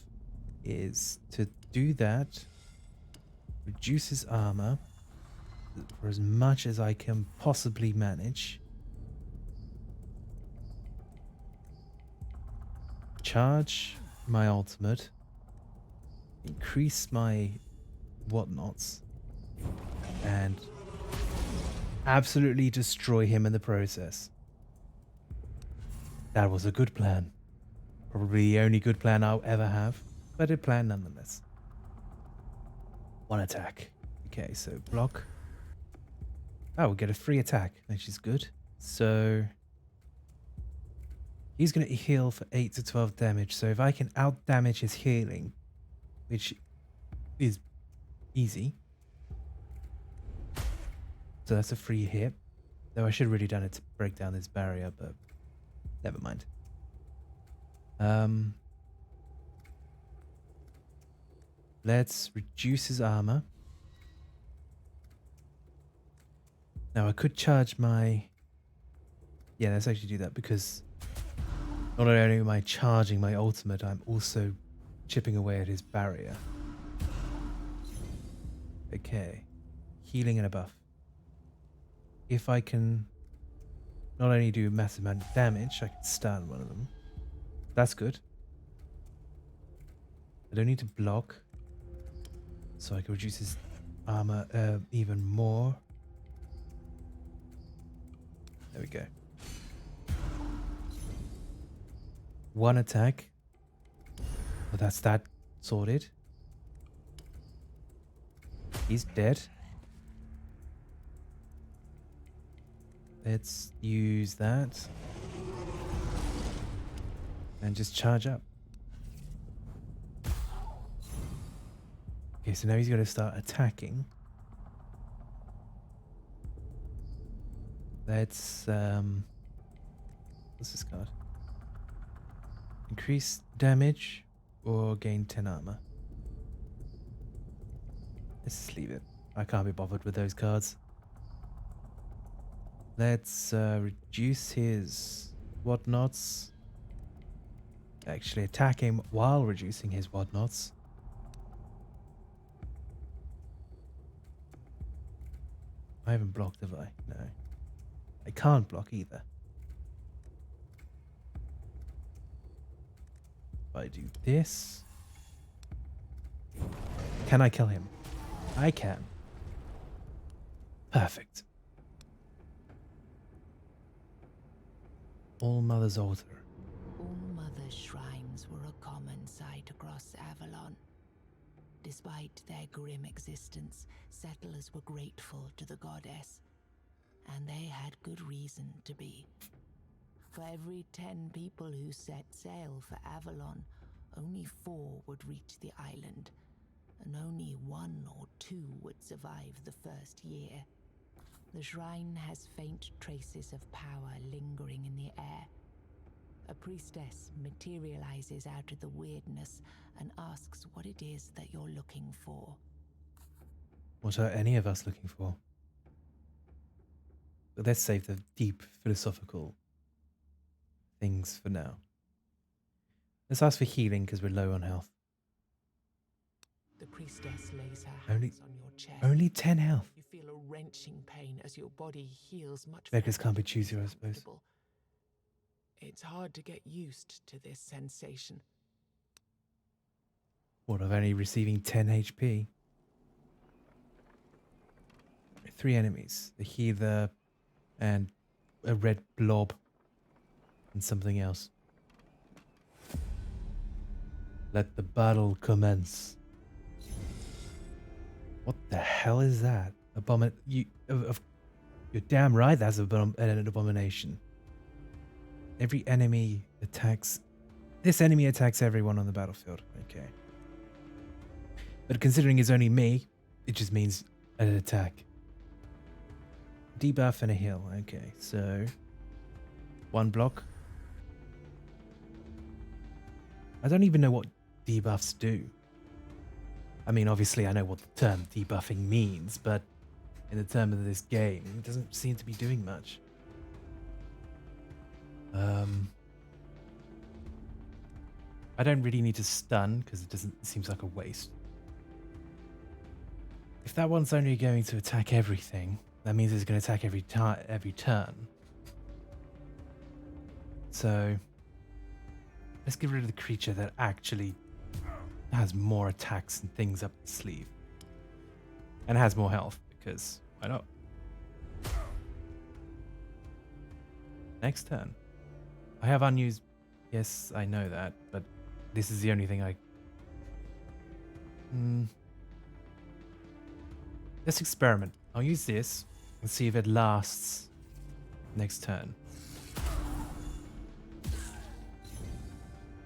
is to do that. Reduce his armor for as much as I can possibly manage. Charge my ultimate. Increase my whatnots. And absolutely destroy him in the process. That was a good plan. Probably the only good plan I'll ever have, but a plan nonetheless. 1 attack. Okay, so block. Oh, we'll get a free attack, which is good. So he's going to heal for 8 to 12 damage. So if I can out damage his healing, which is easy. So that's a free hit. Though I should have really done it to break down this barrier, but never mind. Let's reduce his armor. Now I could charge my... Yeah, let's actually do that because not only am I charging my ultimate, I'm also chipping away at his barrier. Okay. Healing and a buff. If I can not only do a massive amount of damage, I can stun one of them. That's good. I don't need to block. So I can reduce his armor even more. There we go. One attack. Well, that's that sorted. He's dead. Let's use that. And just charge up. Okay, so now he's going to start attacking. Let's, what's this card? Increase damage or gain 10 armor. Let's just leave it. I can't be bothered with those cards. Let's reduce his whatnots. Actually attack him while reducing his whatnots. I haven't blocked, have I? No. I can't block either. If I do this... Can I kill him? I can. Perfect. All Mother's Altar. All Mother's shrines were a common sight across Avalon. Despite their grim existence, settlers were grateful to the goddess, and they had good reason to be. For every 10 people who set sail for Avalon, only 4 would reach the island, and only 1 or 2 would survive the first year. The shrine has faint traces of power lingering in the air. A priestess materializes out of the weirdness and asks what it is that you're looking for. What are any of us looking for? But let's save the deep philosophical things for now. Let's ask for healing because we're low on health. The priestess lays her hands on your chest. Only 10 health. You feel a wrenching pain as your body heals much Beggars faster can't be than choosier, I is suppose. comfortable. It's hard to get used to this sensation. What, of only receiving 10 HP? 3 enemies. The heather and a red blob and something else. Let the battle commence. What the hell is that? You're damn right that's an abomination. Every enemy attacks... This enemy attacks everyone on the battlefield. Okay. But considering it's only me, it just means an attack. Debuff and a heal. Okay, so... 1 block. I don't even know what debuffs do. I mean, obviously I know what the term debuffing means, but in the term of this game, it doesn't seem to be doing much. I don't really need to stun because it seems like a waste. If that one's only going to attack everything, that means it's going to attack every turn. So let's get rid of the creature that actually has more attacks and things up the sleeve. And has more health, because why not? Next turn. I have unused... Yes, I know that, but this is the only thing I... Let's experiment. I'll use this and see if it lasts next turn.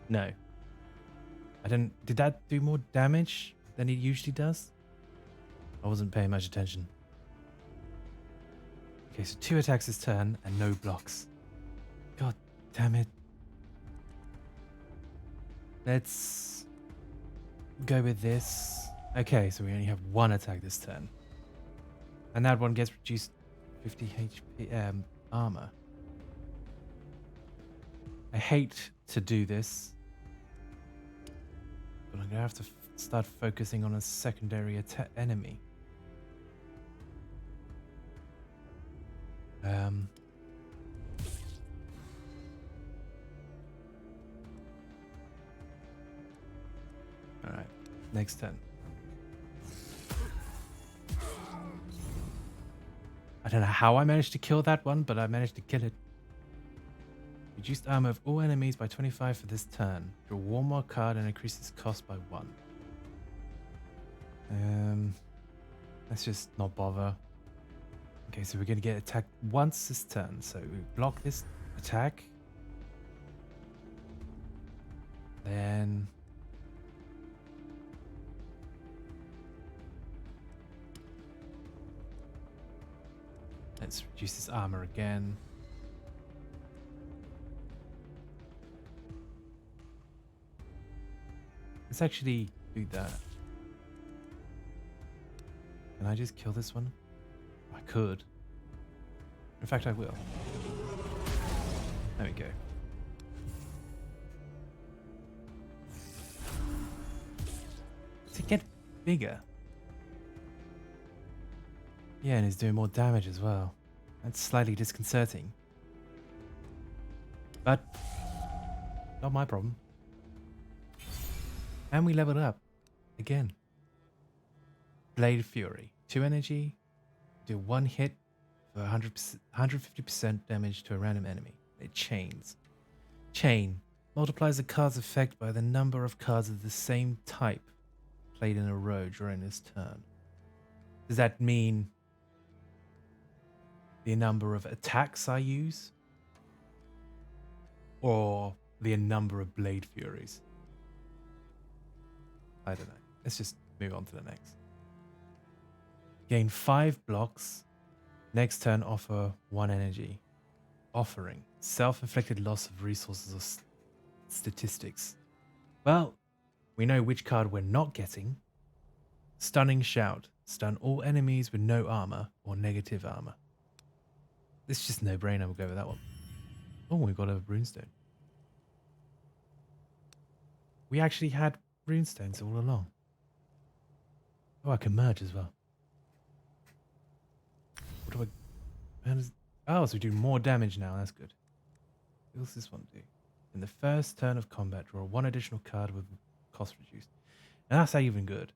No. I don't... Did that do more damage than it usually does? I wasn't paying much attention. Okay, so 2 attacks this turn and no blocks. God damn it. Let's go with this. Okay, so we only have one attack this turn. And that one gets reduced 50 HP armor. I hate to do this, but I'm going to have to start focusing on a secondary enemy. Alright, next turn. I don't know how I managed to kill that one, but I managed to kill it. Reduced armor of all enemies by 25 for this turn. Draw one more card and increase its cost by 1. Let's just not bother. Okay, so we're going to get attacked once this turn. So we block this attack. Then... let's reduce this armor again. Let's actually do that. Can I just kill this one? I could. In fact, I will. There we go. To get bigger. Yeah, and he's doing more damage as well. That's slightly disconcerting. But not my problem. And we leveled up again. Blade Fury. 2 energy. Do 1 hit for 150% damage to a random enemy. It chains. Chain. Multiplies the card's effect by the number of cards of the same type played in a row during this turn. Does that mean the number of attacks I use? Or the number of Blade Furies? I don't know. Let's just move on to the next. Gain 5 blocks. Next turn offer 1 energy. Offering. Self-inflicted loss of resources or statistics. Well, we know which card we're not getting. Stunning Shout. Stun all enemies with no armor or negative armor. This is just no-brainer. We'll go with that one. Oh, we've got a runestone. We actually had runestones all along. Oh, I can merge as well. What do I... oh, so we do more damage now. That's good. What does this one do? In the first turn of combat, draw 1 additional card with cost reduced. And that's even good.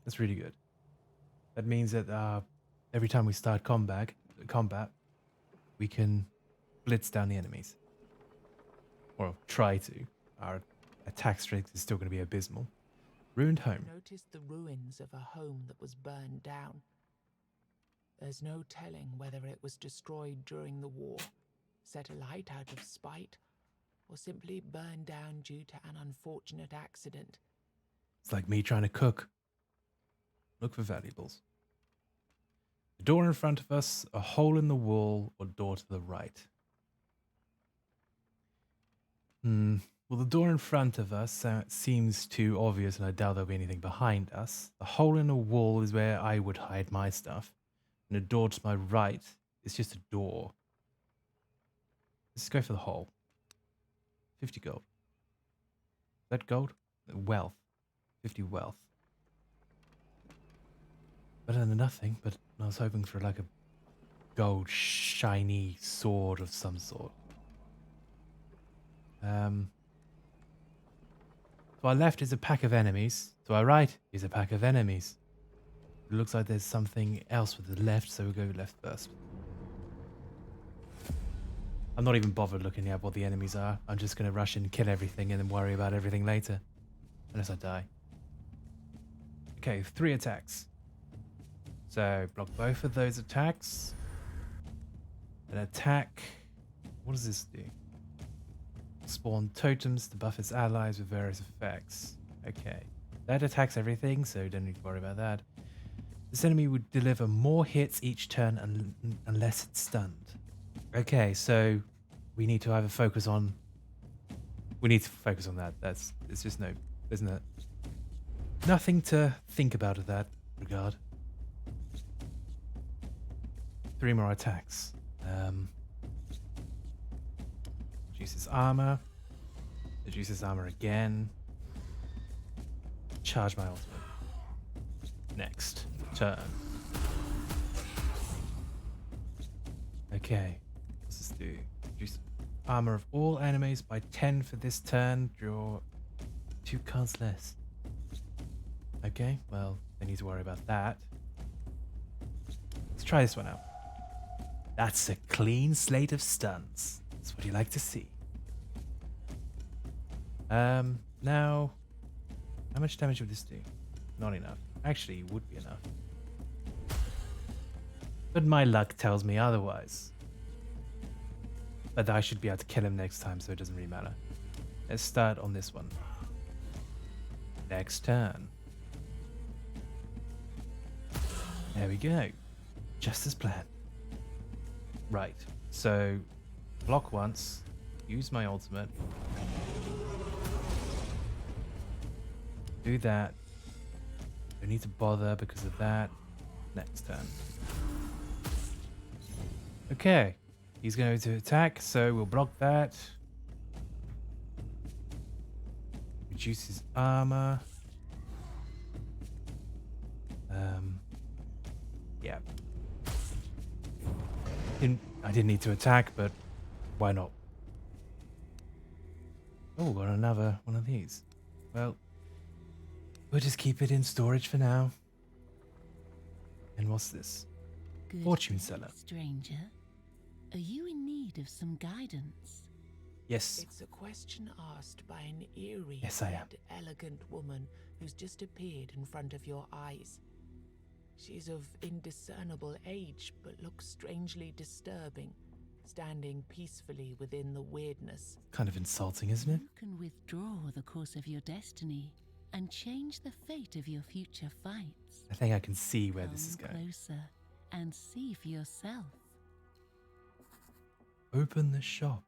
That's really good. That means that every time we start combat, we can blitz down the enemies. Or try to. Our attack strength is still going to be abysmal. Ruined Home. Noticed the ruins of a home that was burned down. There's no telling whether it was destroyed during the war, set alight out of spite, or simply burned down due to an unfortunate accident. It's like me trying to cook. Look for valuables. The door in front of us, a hole in the wall, or door to the right. Well, the door in front of us seems too obvious, and I doubt there'll be anything behind us. The hole in the wall is where I would hide my stuff. And the door to my right is just a door. Let's go for the hole. 50 gold. Is that gold? Wealth. 50 wealth. Better than nothing, but I was hoping for like a gold shiny sword of some sort. To our left is a pack of enemies. To our right is a pack of enemies. It looks like there's something else with the left, so we'll go left first. I'm not even bothered looking at what the enemies are. I'm just going to rush in and kill everything and then worry about everything later. Unless I die. Okay, 3 attacks. So, block both of those attacks. An attack. What does this do? Spawn totems to buff its allies with various effects. Okay. That attacks everything, so don't need to worry about that. This enemy would deliver more hits each turn unless it's stunned. Okay, so we need to either focus on... we need to focus on that. It's just no... isn't it? nothing to think about in that regard. 3 more attacks. Reduces armor. Reduces armor again. Charge my ultimate. Next turn. Okay. What's this do? Reduce armor of all enemies by 10 for this turn. Draw 2 cards less. Okay, well, I need to worry about that. Let's try this one out. That's a clean slate of stuns. That's what you like to see. Now, how much damage would this do? Not enough. Actually, it would be enough. But my luck tells me otherwise. But I should be able to kill him next time, so it doesn't really matter. Let's start on this one. Next turn. There we go. Just as planned. Right. So, block once. Use my ultimate. Do that. Don't need to bother because of that. Next turn. Okay. He's going to attack, so we'll block that. Reduce his armor. Yeah. I didn't need to attack, but why not? Oh, got another one of these. Well, we'll just keep it in storage for now. And what's this? Good Fortune day, seller. stranger. Are you in need of some guidance? Yes. It's a question asked by an eerie Yes, I am. yet elegant woman who's just appeared in front of your eyes. She's of indiscernible age, but looks strangely disturbing, standing peacefully within the weirdness. Kind of insulting, isn't it? You can withdraw the course of your destiny and change the fate of your future fights. I think I can see where this is Come going. closer and see for yourself. Open the shop.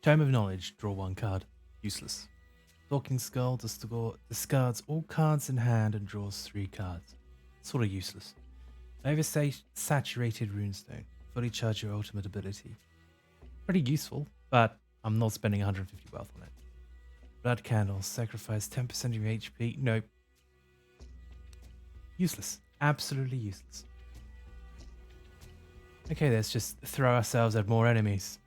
Tome of Knowledge. Draw 1 card. Useless. Talking Skull discards all cards in hand and draws 3 cards. Sort of useless. Saturated Runestone. Fully charge your ultimate ability. Pretty useful, but I'm not spending 150 wealth on it. Blood Candle. Sacrifice 10% of your HP. Nope. Useless. Absolutely useless. Okay, let's just throw ourselves at more enemies.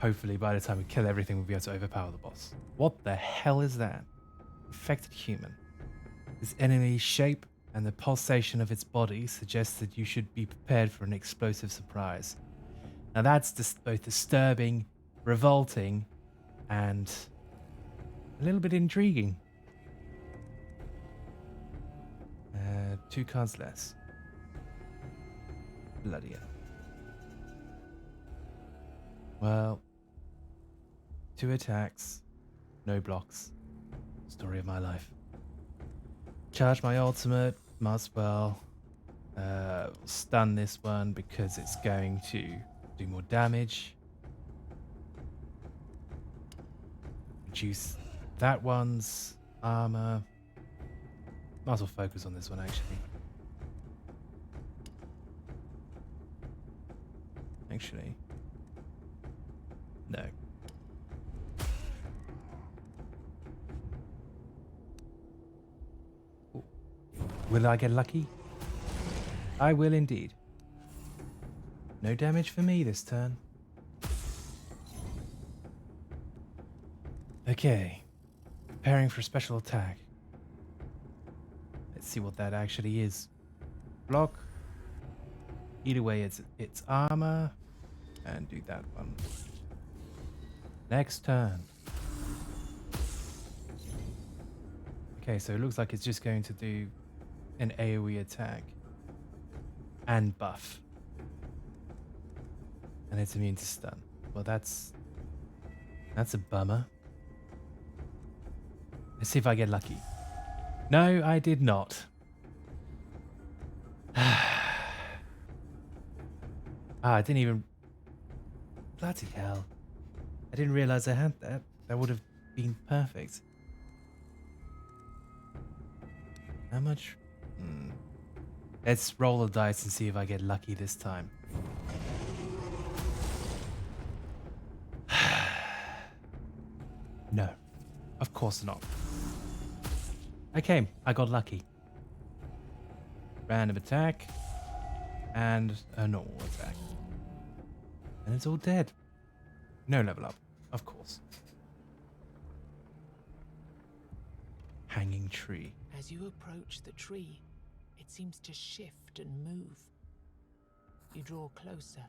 Hopefully by the time we kill everything, we'll be able to overpower the boss. What the hell is that? Infected human. This enemy's shape and the pulsation of its body suggests that you should be prepared for an explosive surprise. Now that's just both disturbing, revolting, and a little bit intriguing. 2 cards less. Bloody hell. Well, 2 attacks, no blocks. Story of my life. Charge my ultimate, might as well. Stun this one because it's going to do more damage. Reduce that one's armor. Might as well focus on this one actually. No. Ooh. Will I get lucky? I will indeed. No damage for me this turn. Okay. Preparing for a special attack. Let's see what that actually is. Block. Eat away its armor. And do that one. Next turn. Okay, so it looks like it's just going to do an AoE attack. And buff. And it's immune to stun. Well, that's a bummer. Let's see if I get lucky. No, I did not. I didn't even... Bloody hell. I didn't realize I had that. That would have been perfect. How much? Let's roll the dice and see if I get lucky this time. No, of course not. Okay, I got lucky. Random attack and a normal attack. And it's all dead. No level up, of course. Hanging tree. As you approach the tree, it seems to shift and move. You draw closer,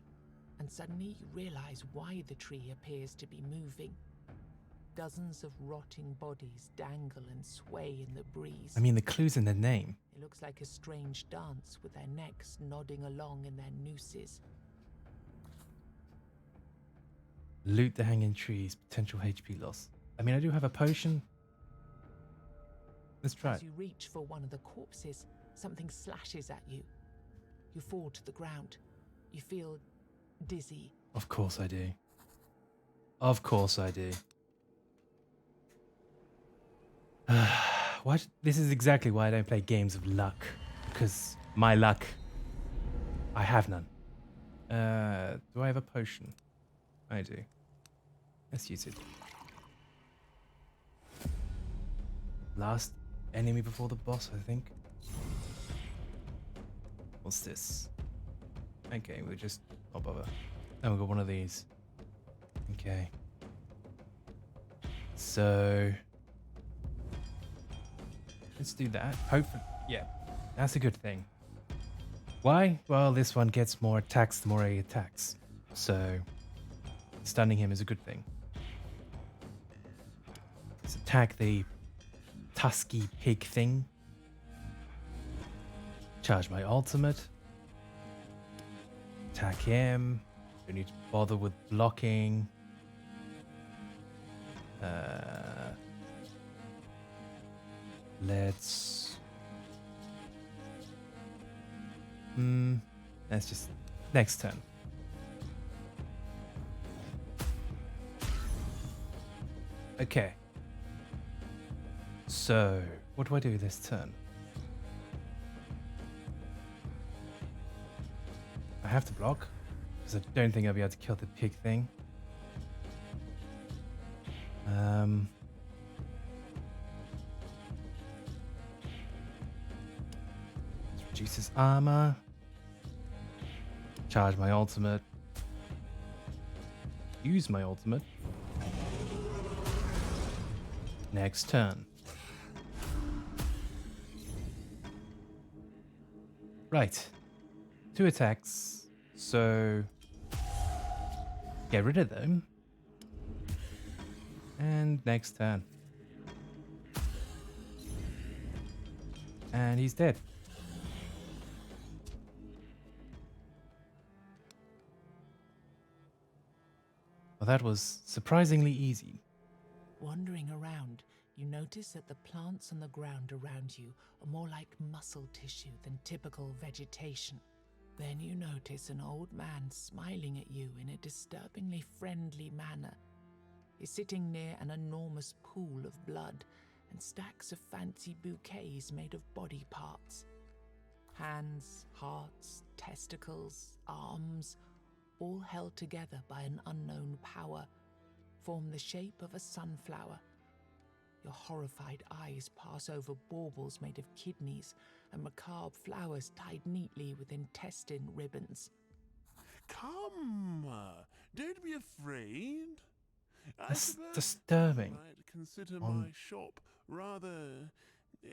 and suddenly you realize why the tree appears to be moving. Dozens of rotting bodies dangle and sway in the breeze. I mean, the clue's in the name. It looks like a strange dance with their necks nodding along in their nooses. Loot the hanging trees, potential HP loss. I mean, I do have a potion. Let's try As it. you reach for one of the corpses, something slashes at you. You fall to the ground. You feel dizzy. Of course I do. Of course I do. This is exactly why I don't play games of luck. Because my luck, I have none. Do I have a potion? I do. Let's use it. Last enemy before the boss, I think. What's this? Okay, we'll just not bother. Oh, we got one of these. Okay. So let's do that. Hopefully, yeah, that's a good thing. Why? Well, this one gets more attacks the more he attacks. So stunning him is a good thing. Let's attack the tusky pig thing. Charge my ultimate. Attack him. Don't need to bother with blocking. Let's just next turn. Okay. So, what do I do this turn? I have to block, because I don't think I'll be able to kill the pig thing. Reduce his armor. Charge my ultimate. Use my ultimate. Next turn. Right. 2 attacks. So get rid of them. And next turn. And he's dead. Well, that was surprisingly easy. Wandering around, you notice that the plants on the ground around you are more like muscle tissue than typical vegetation. Then you notice an old man smiling at you in a disturbingly friendly manner. He's sitting near an enormous pool of blood and stacks of fancy bouquets made of body parts. Hands, hearts, testicles, arms, all held together by an unknown power, form the shape of a sunflower. Your horrified eyes pass over baubles made of kidneys and macabre flowers tied neatly with intestine ribbons. Come, don't be afraid. That's disturbing. I might consider my shop rather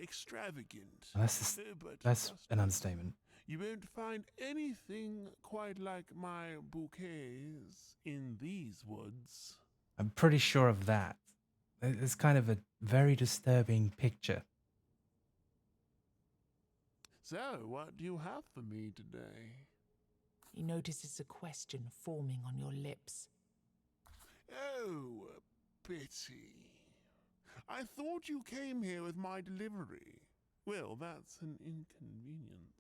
extravagant. That's an understatement. You won't find anything quite like my bouquets in these woods. I'm pretty sure of that. It's kind of a very disturbing picture. So, what do you have for me today? He notices a question forming on your lips. Oh, pity. I thought you came here with my delivery. Well, that's an inconvenience.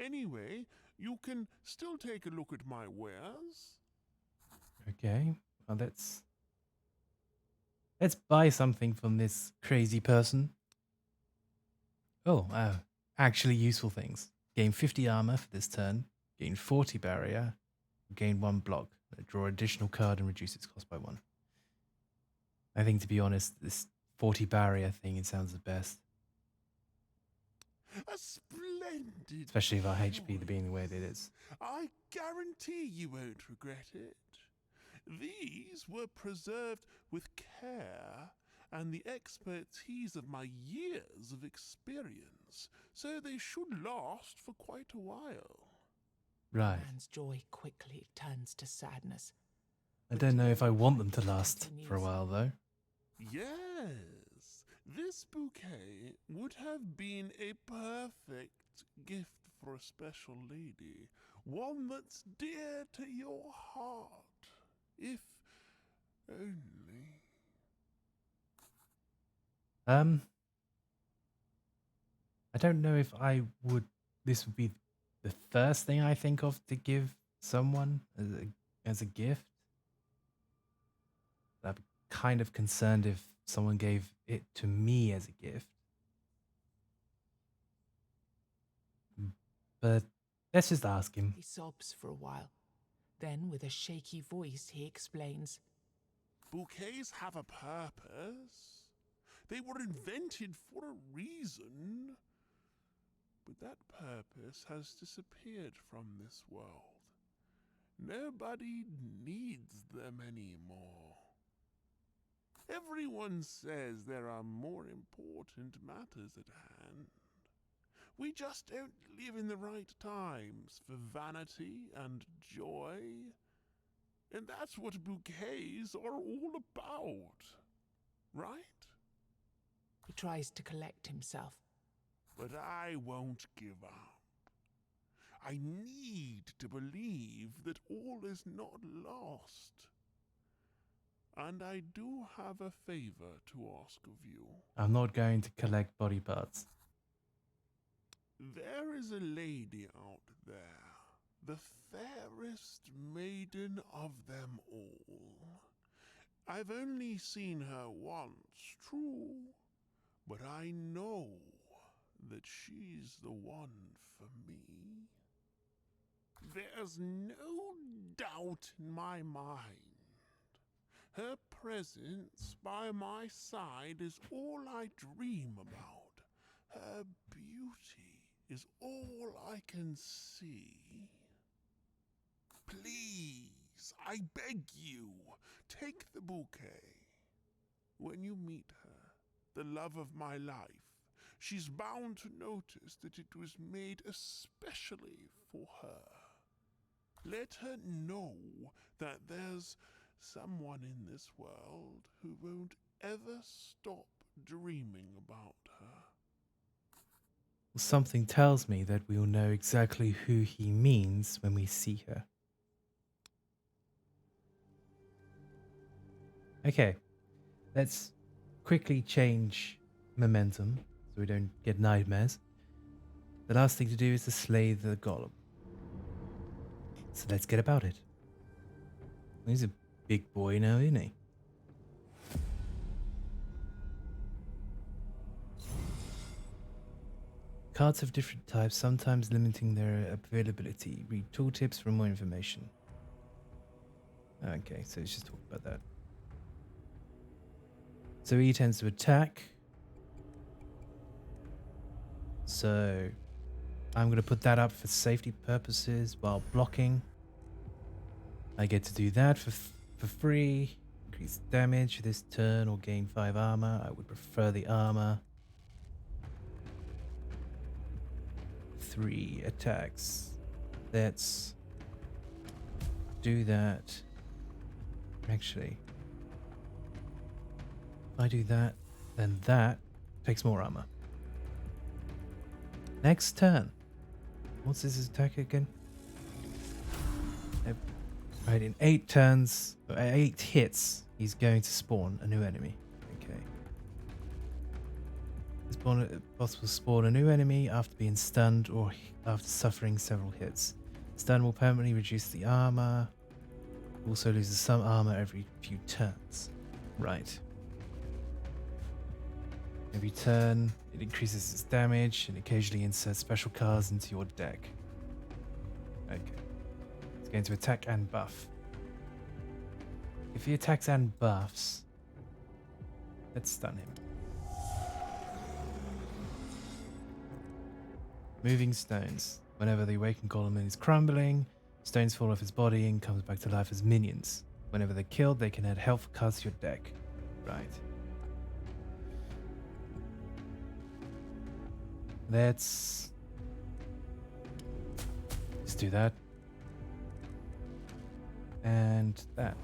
Anyway, you can still take a look at my wares. Okay, well, let's Let's buy something from this crazy person. Oh, actually useful things. Gain 50 armor for this turn. Gain 40 barrier. Gain 1 block. Draw additional card and reduce its cost by 1. I think, to be honest, this 40 barrier thing, it sounds the best. A splendid Especially if our HP choice. being the way that it is. I guarantee you won't regret it. These were preserved with care and the expertise of my years of experience, so they should last for quite a while. Right. Man's joy quickly turns to sadness. I don't know if I want them to last for a while, though. Yes, this bouquet would have been a perfect gift for a special lady, one that's dear to your heart, if only. I don't know if I would. This would be the first thing I think of to give someone as a gift. I'd be kind of concerned if someone gave it to me as a gift. But let's just ask him. He sobs for a while. Then, with a shaky voice, he explains. Bouquets have a purpose. They were invented for a reason. But that purpose has disappeared from this world. Nobody needs them anymore. Everyone says there are more important matters at hand. We just don't live in the right times for vanity and joy. And that's what bouquets are all about, right? He tries to collect himself. But I won't give up. I need to believe that all is not lost. And I do have a favor to ask of you. I'm not going to collect body parts. There is a lady out there, the fairest maiden of them all. I've only seen her once, true, but I know that she's the one for me. There's no doubt in my mind. Her presence by my side is all I dream about. Her beauty is all I can see. Please, I beg you, take the bouquet. When you meet her, the love of my life, she's bound to notice that it was made especially for her. Let her know that there's someone in this world who won't ever stop dreaming about her. Something tells me that we will know exactly who he means when we see her. Okay, let's quickly change momentum so we don't get nightmares. The last thing to do is to slay the golem. So let's get about it. He's a big boy now, isn't he? Cards of different types, sometimes limiting their availability. Read tooltips for more information. Okay, so let's just talk about that. So he tends to attack. So I'm going to put that up for safety purposes while blocking. I get to do that for free. Increase damage this turn or gain 5 armor. I would prefer the armor. 3 attacks. Let's do that. Actually, if I do that, then that takes more armor. Next turn. What's this attack again? Right, in 8 turns, 8 hits, he's going to spawn a new enemy. Okay. Boss will spawn a new enemy after being stunned or after suffering several hits. Stun will permanently reduce the armor. Also loses some armor every few turns. Right. Every turn, it increases its damage and occasionally inserts special cards into your deck. Okay. It's going to attack and buff. If he attacks and buffs, let's stun him. Moving stones. Whenever the awakened golem is crumbling, stones fall off his body and comes back to life as minions. Whenever they're killed, they can add health cards to your deck. Right. Let's do that. And that.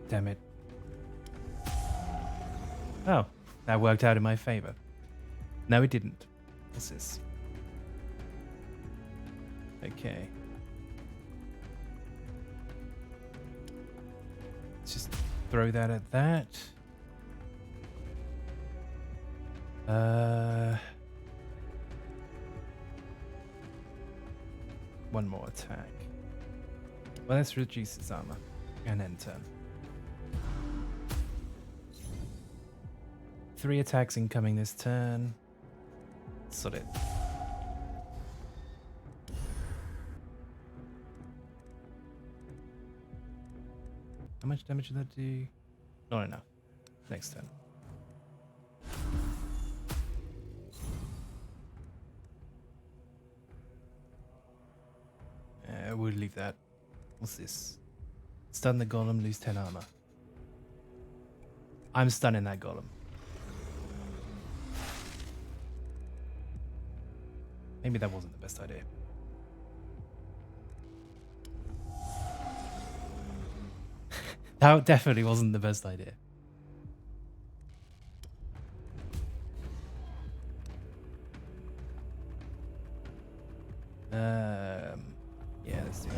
Damn it. Oh, that worked out in my favor. No, it didn't. What's this? Okay. Let's just throw that at that. One more attack. Well, let's reduce his armor. And end turn. 3 attacks incoming this turn. Solid. How much damage did that do? Not enough. Next turn. We'll leave that. What's this? Stun the golem, lose 10 armor. I'm stunning that golem. Maybe that wasn't the best idea. That definitely wasn't the best idea. Yeah, let's do that.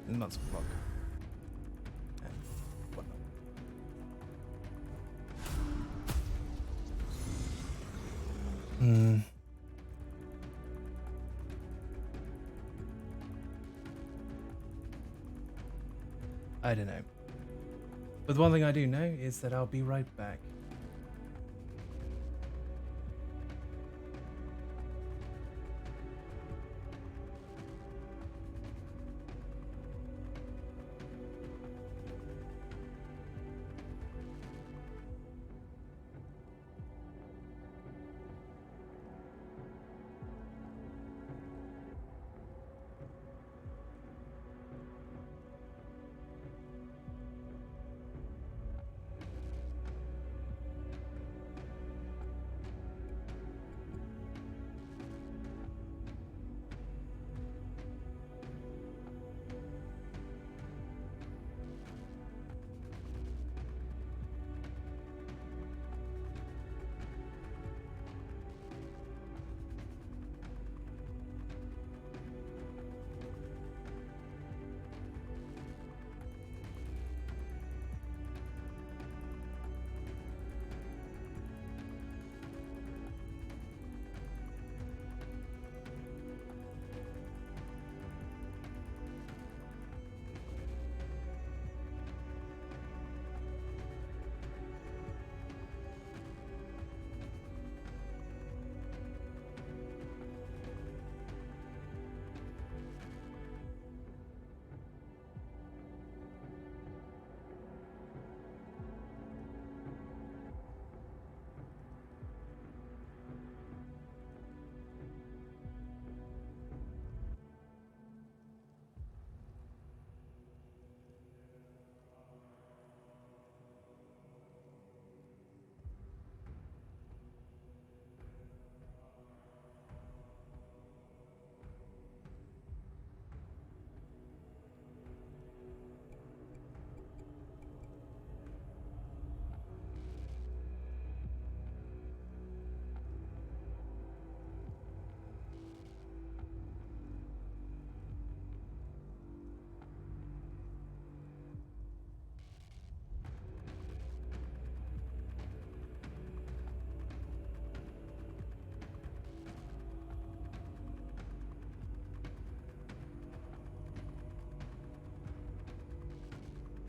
Not some block. And whatnot. I don't know. But the one thing I do know is that I'll be right back.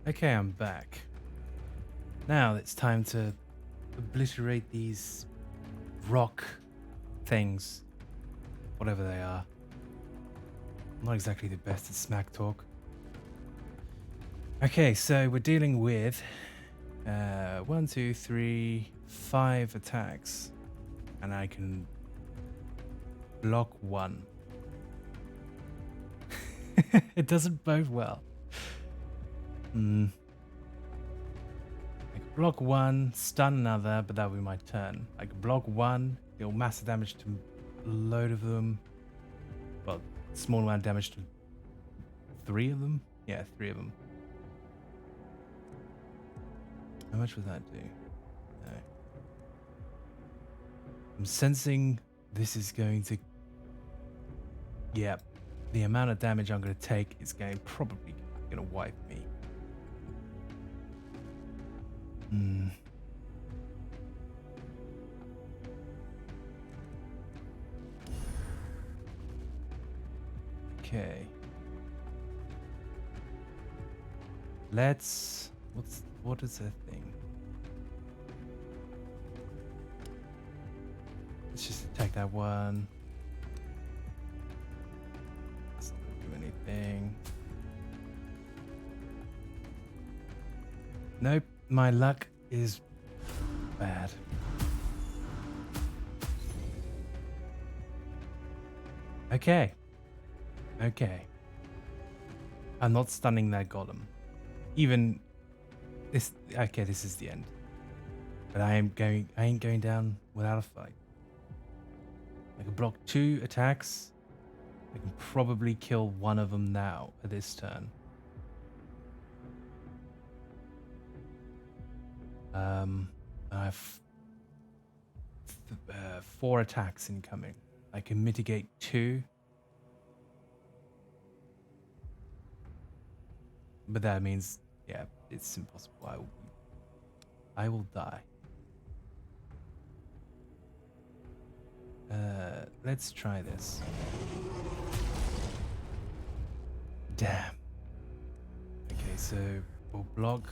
Okay, I'm back. Now it's time to obliterate these rock things. Whatever they are. I'm not exactly the best at smack talk. Okay, so we're dealing with 1, 2, 3, 5 attacks. And I can block 1. It doesn't bode well. I can block 1, stun another, but that will be my turn. I can block 1, deal massive damage to a load of them. Well, small amount of damage to 3 of them? Yeah, 3 of them. How much would that do? No. I'm sensing this is going to... Yeah, the amount of damage I'm going to take is probably going to wipe me. Okay. Let's... What is that thing? Let's just attack that one. Let's not do anything. Nope, my luck is bad. Okay. Okay. I'm not stunning that golem. Even this... Okay, this is the end. But I ain't going down without a fight. I can block 2 attacks. I can probably kill one of them now at this turn. I have 4 attacks incoming. I can mitigate 2. But that means, yeah, it's impossible. I will die. Let's try this. Damn. Okay, so we'll block.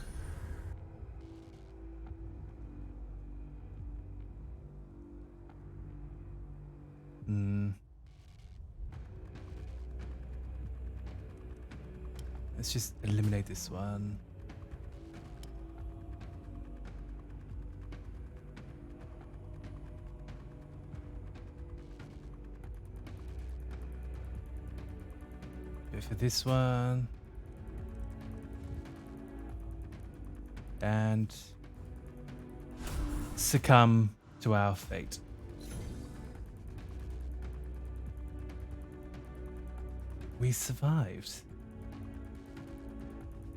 Let's just eliminate this one. Go for this one. And succumb to our fate. We survived.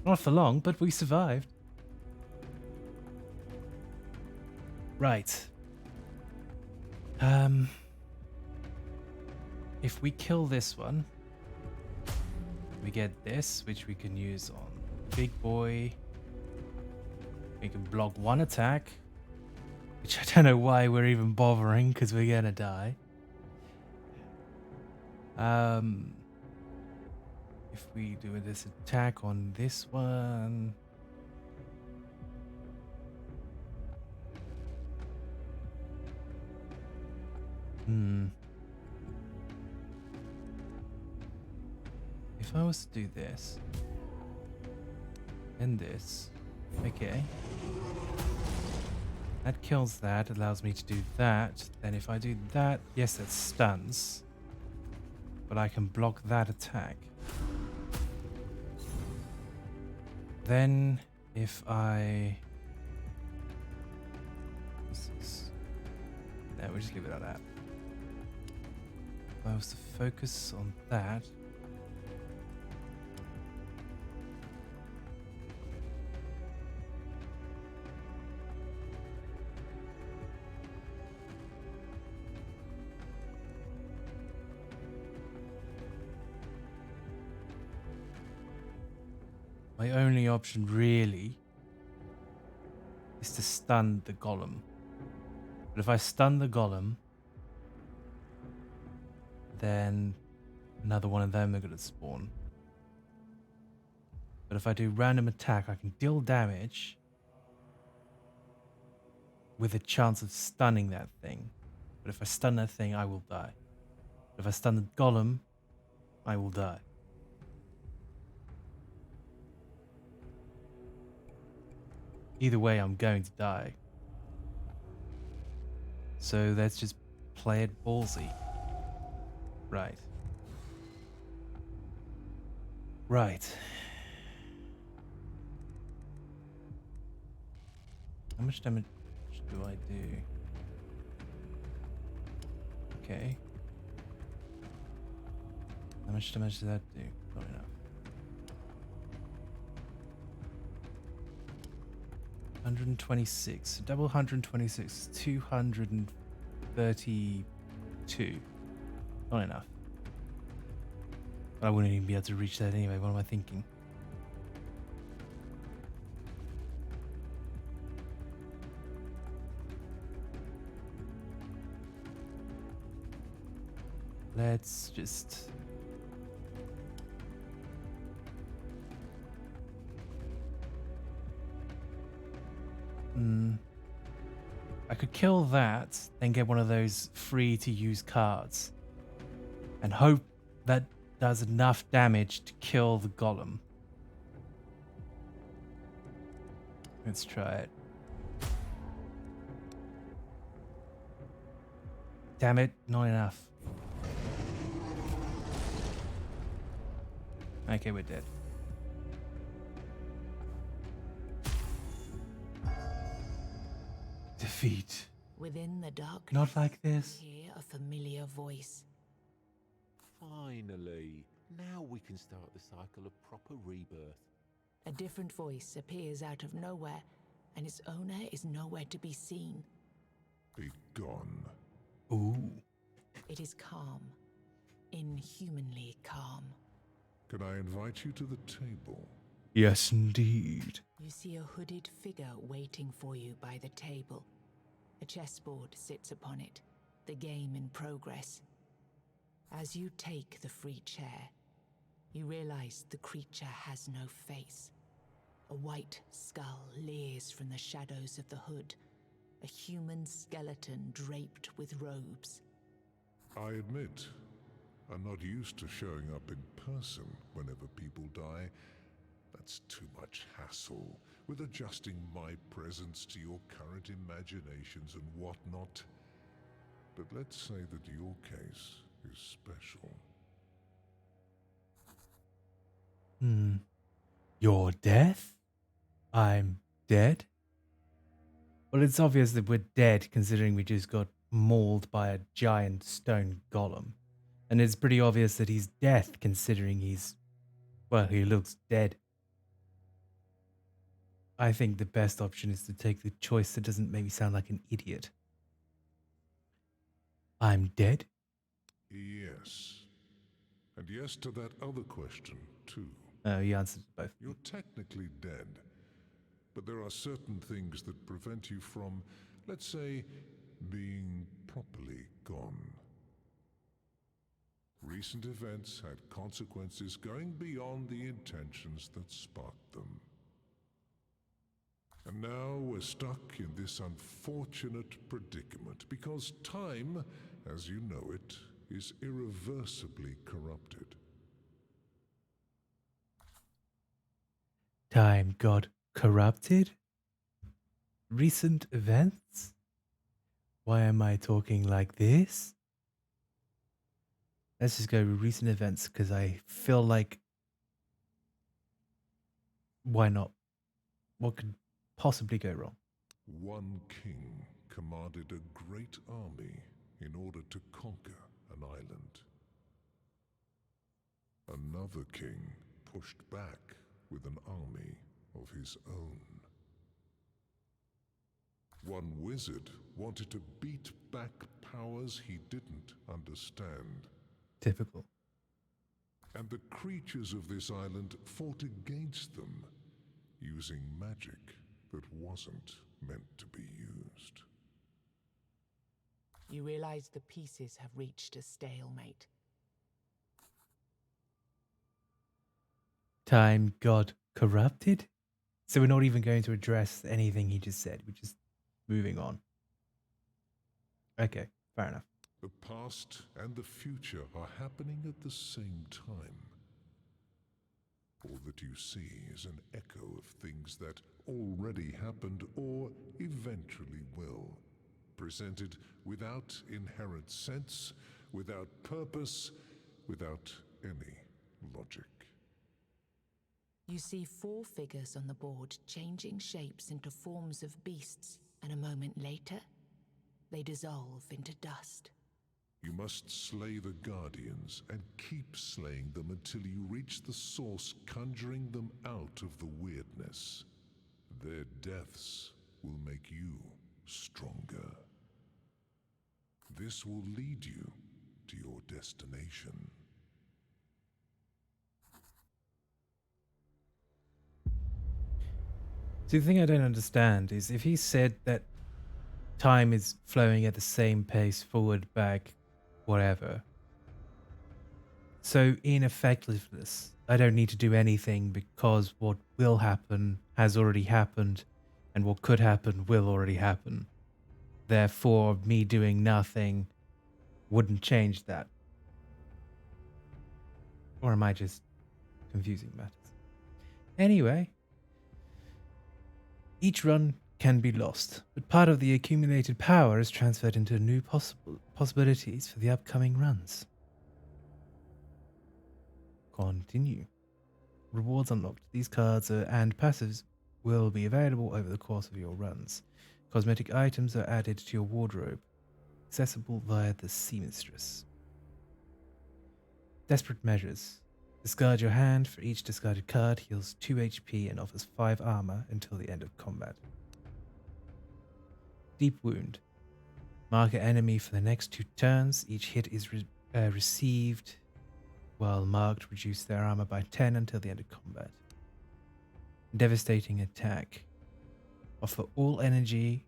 Not for long, but we survived. Right. If we kill this one, we get this, which we can use on Big Boy. We can block 1 attack, which I don't know why we're even bothering, because we're gonna die. If we do this attack on this one... If I was to do this... and this... Okay. That kills that, allows me to do that. Then if I do that... Yes, that stuns. But I can block that attack. Then, if I... No, we'll just leave it at that. If I was to focus on that... My only option, really, is to stun the golem. But if I stun the golem, then another one of them are going to spawn. But if I do random attack, I can deal damage with a chance of stunning that thing. But if I stun that thing, I will die. If I stun the golem, I will die. Either way, I'm going to die. So let's just play it ballsy. Right. Right. How much damage do I do? Okay. How much damage does that do? Not enough. $126. Double 126. 232. Not enough. I wouldn't even be able to reach that anyway. What am I thinking? Let's just... I could kill that, then get one of those free to use cards. And hope that does enough damage to kill the golem. Let's try it. Damn it, not enough. Okay, we're dead. Defeat. Within the darkness, Not like this. you hear a familiar voice. Finally, now we can start the cycle of proper rebirth. A different voice appears out of nowhere, and its owner is nowhere to be seen. Be gone. Ooh. It is calm, inhumanly calm. Can I invite you to the table? Yes, indeed. You see a hooded figure waiting for you by the table. A chessboard sits upon it, the game in progress. As you take the free chair, you realize the creature has no face. A white skull leers from the shadows of the hood, a human skeleton draped with robes. I admit, I'm not used to showing up in person whenever people die. That's too much hassle with adjusting my presence to your current imaginations and whatnot. But let's say that your case is special. Your death? I'm dead? Well, it's obvious that we're dead considering we just got mauled by a giant stone golem. And it's pretty obvious that he's death considering he's... well, he looks dead. I think the best option is to take the choice that doesn't make me sound like an idiot. I'm dead? Yes. And yes to that other question, too. Oh, you answered both. You're technically dead, but there are certain things that prevent you from, let's say, being properly gone. Recent events had consequences going beyond the intentions that sparked them. And now we're stuck in this unfortunate predicament because time, as you know it, is irreversibly corrupted. Time got corrupted? Recent events? Why am I talking like this? Let's just go with recent events because I feel like... why not? What could possibly go wrong? One king commanded a great army in order to conquer an island. Another king pushed back with an army of his own. One wizard wanted to beat back powers he didn't understand. Typical. And the creatures of this island fought against them, using magic that wasn't meant to be used. You realize the pieces have reached a stalemate. Time got corrupted? So we're not even going to address anything he just said. We're just moving on. Okay, fair enough. The past and the future are happening at the same time. All that you see is an echo of things that already happened or eventually will, presented without inherent sense, without purpose, without any logic. You see 4 figures on the board changing shapes into forms of beasts, and a moment later, they dissolve into dust. You must slay the Guardians and keep slaying them until you reach the source, conjuring them out of the weirdness. Their deaths will make you stronger. This will lead you to your destination. So the thing I don't understand is if he said that time is flowing at the same pace, forward, back, whatever. So in effectiveness, I don't need to do anything because what will happen has already happened, and what could happen will already happen. Therefore, me doing nothing wouldn't change that. Or am I just confusing matters? Anyway, each run can be lost, but part of the accumulated power is transferred into new possibilities for the upcoming runs. Continue. Rewards unlocked. These cards and passives will be available over the course of your runs. Cosmetic items are added to your wardrobe, accessible via the Seamstress. Desperate Measures. Discard your hand. For each discarded card, heals 2 HP and offers 5 armor until the end of combat. Deep Wound. Mark an enemy for the next 2 turns. Each hit is received while marked. Reduce their armor by 10 until the end of combat. Devastating Attack. Offer all energy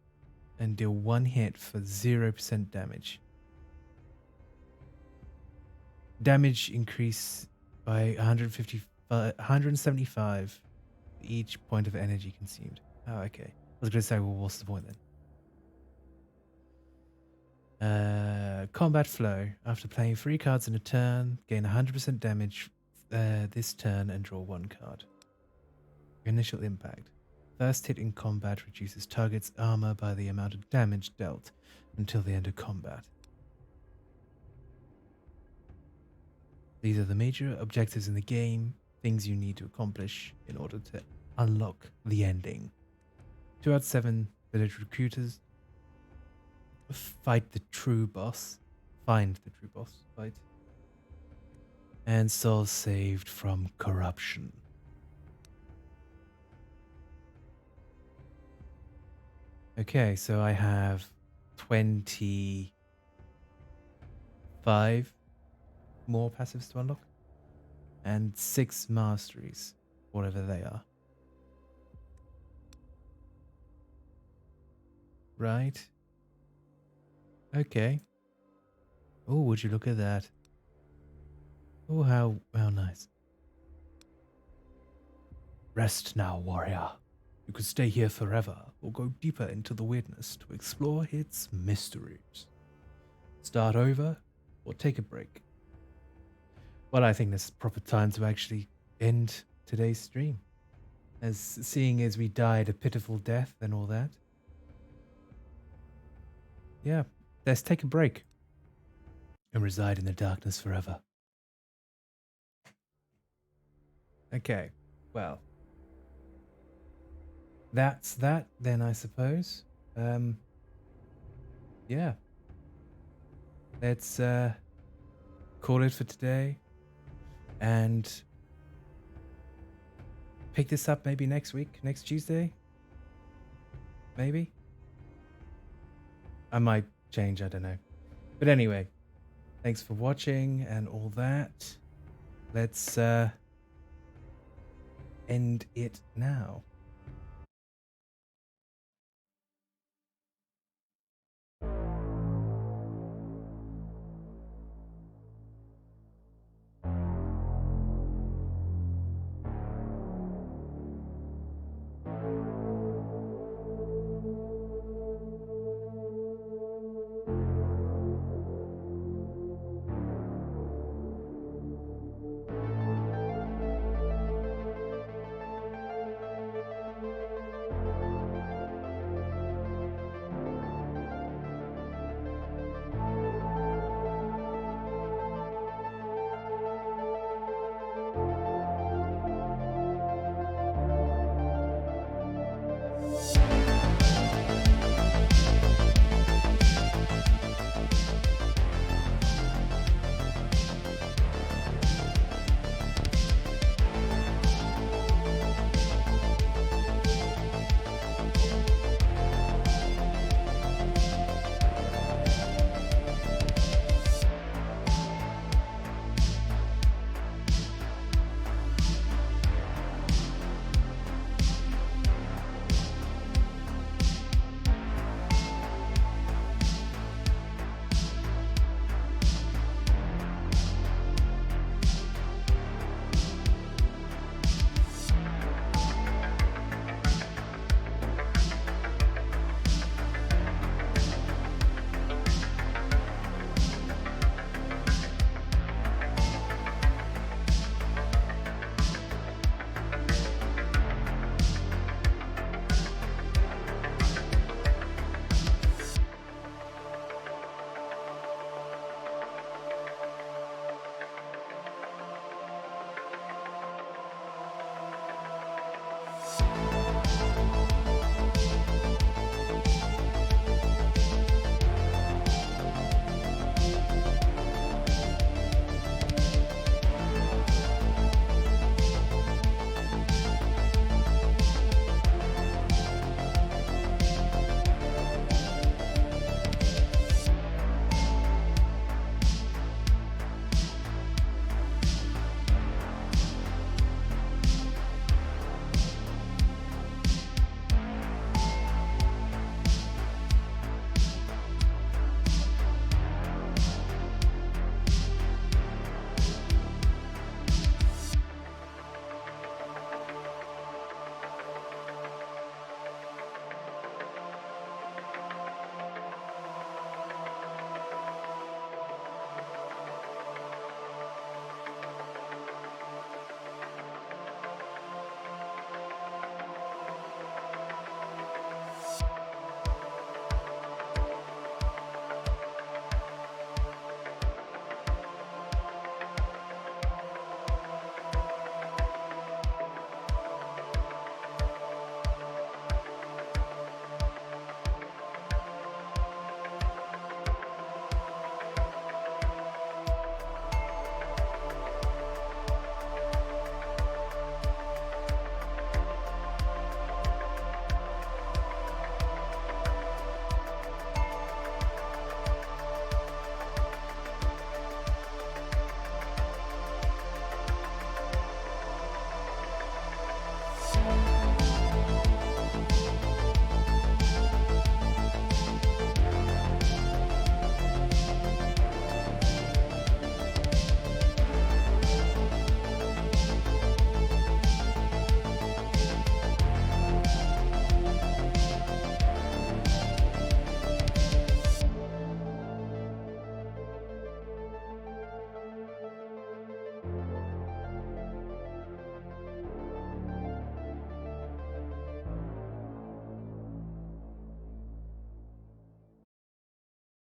and deal 1 hit for 0% damage. Damage increase by 175 for each point of energy consumed. Oh, okay. I was going to say, well, what's the point then? Combat Flow. After playing 3 cards in a turn, gain 100% damage this turn and draw 1 card. Initial Impact. First hit in combat reduces target's armor by the amount of damage dealt until the end of combat. These are the major objectives in the game, things you need to accomplish in order to unlock the ending. 2 out of 7 village recruiters. Fight the true boss. Find the true boss. Fight. And souls saved from corruption. Okay, so I have 25 more passives to unlock. And 6 masteries, whatever they are. Right. Okay. Oh, would you look at that? Oh, how nice. Rest now, warrior. You could stay here forever or go deeper into the weirdness to explore its mysteries. Start over or take a break. Well, I think this is proper time to actually end today's stream. Seeing as we died a pitiful death and all that. Yeah, let's take a break and reside in the darkness forever. Okay, well. That's that then, I suppose. Yeah. Let's call it for today and pick this up maybe next week, next Tuesday. Maybe. I might change, I don't know. But anyway, thanks for watching and all that. Let's end it now.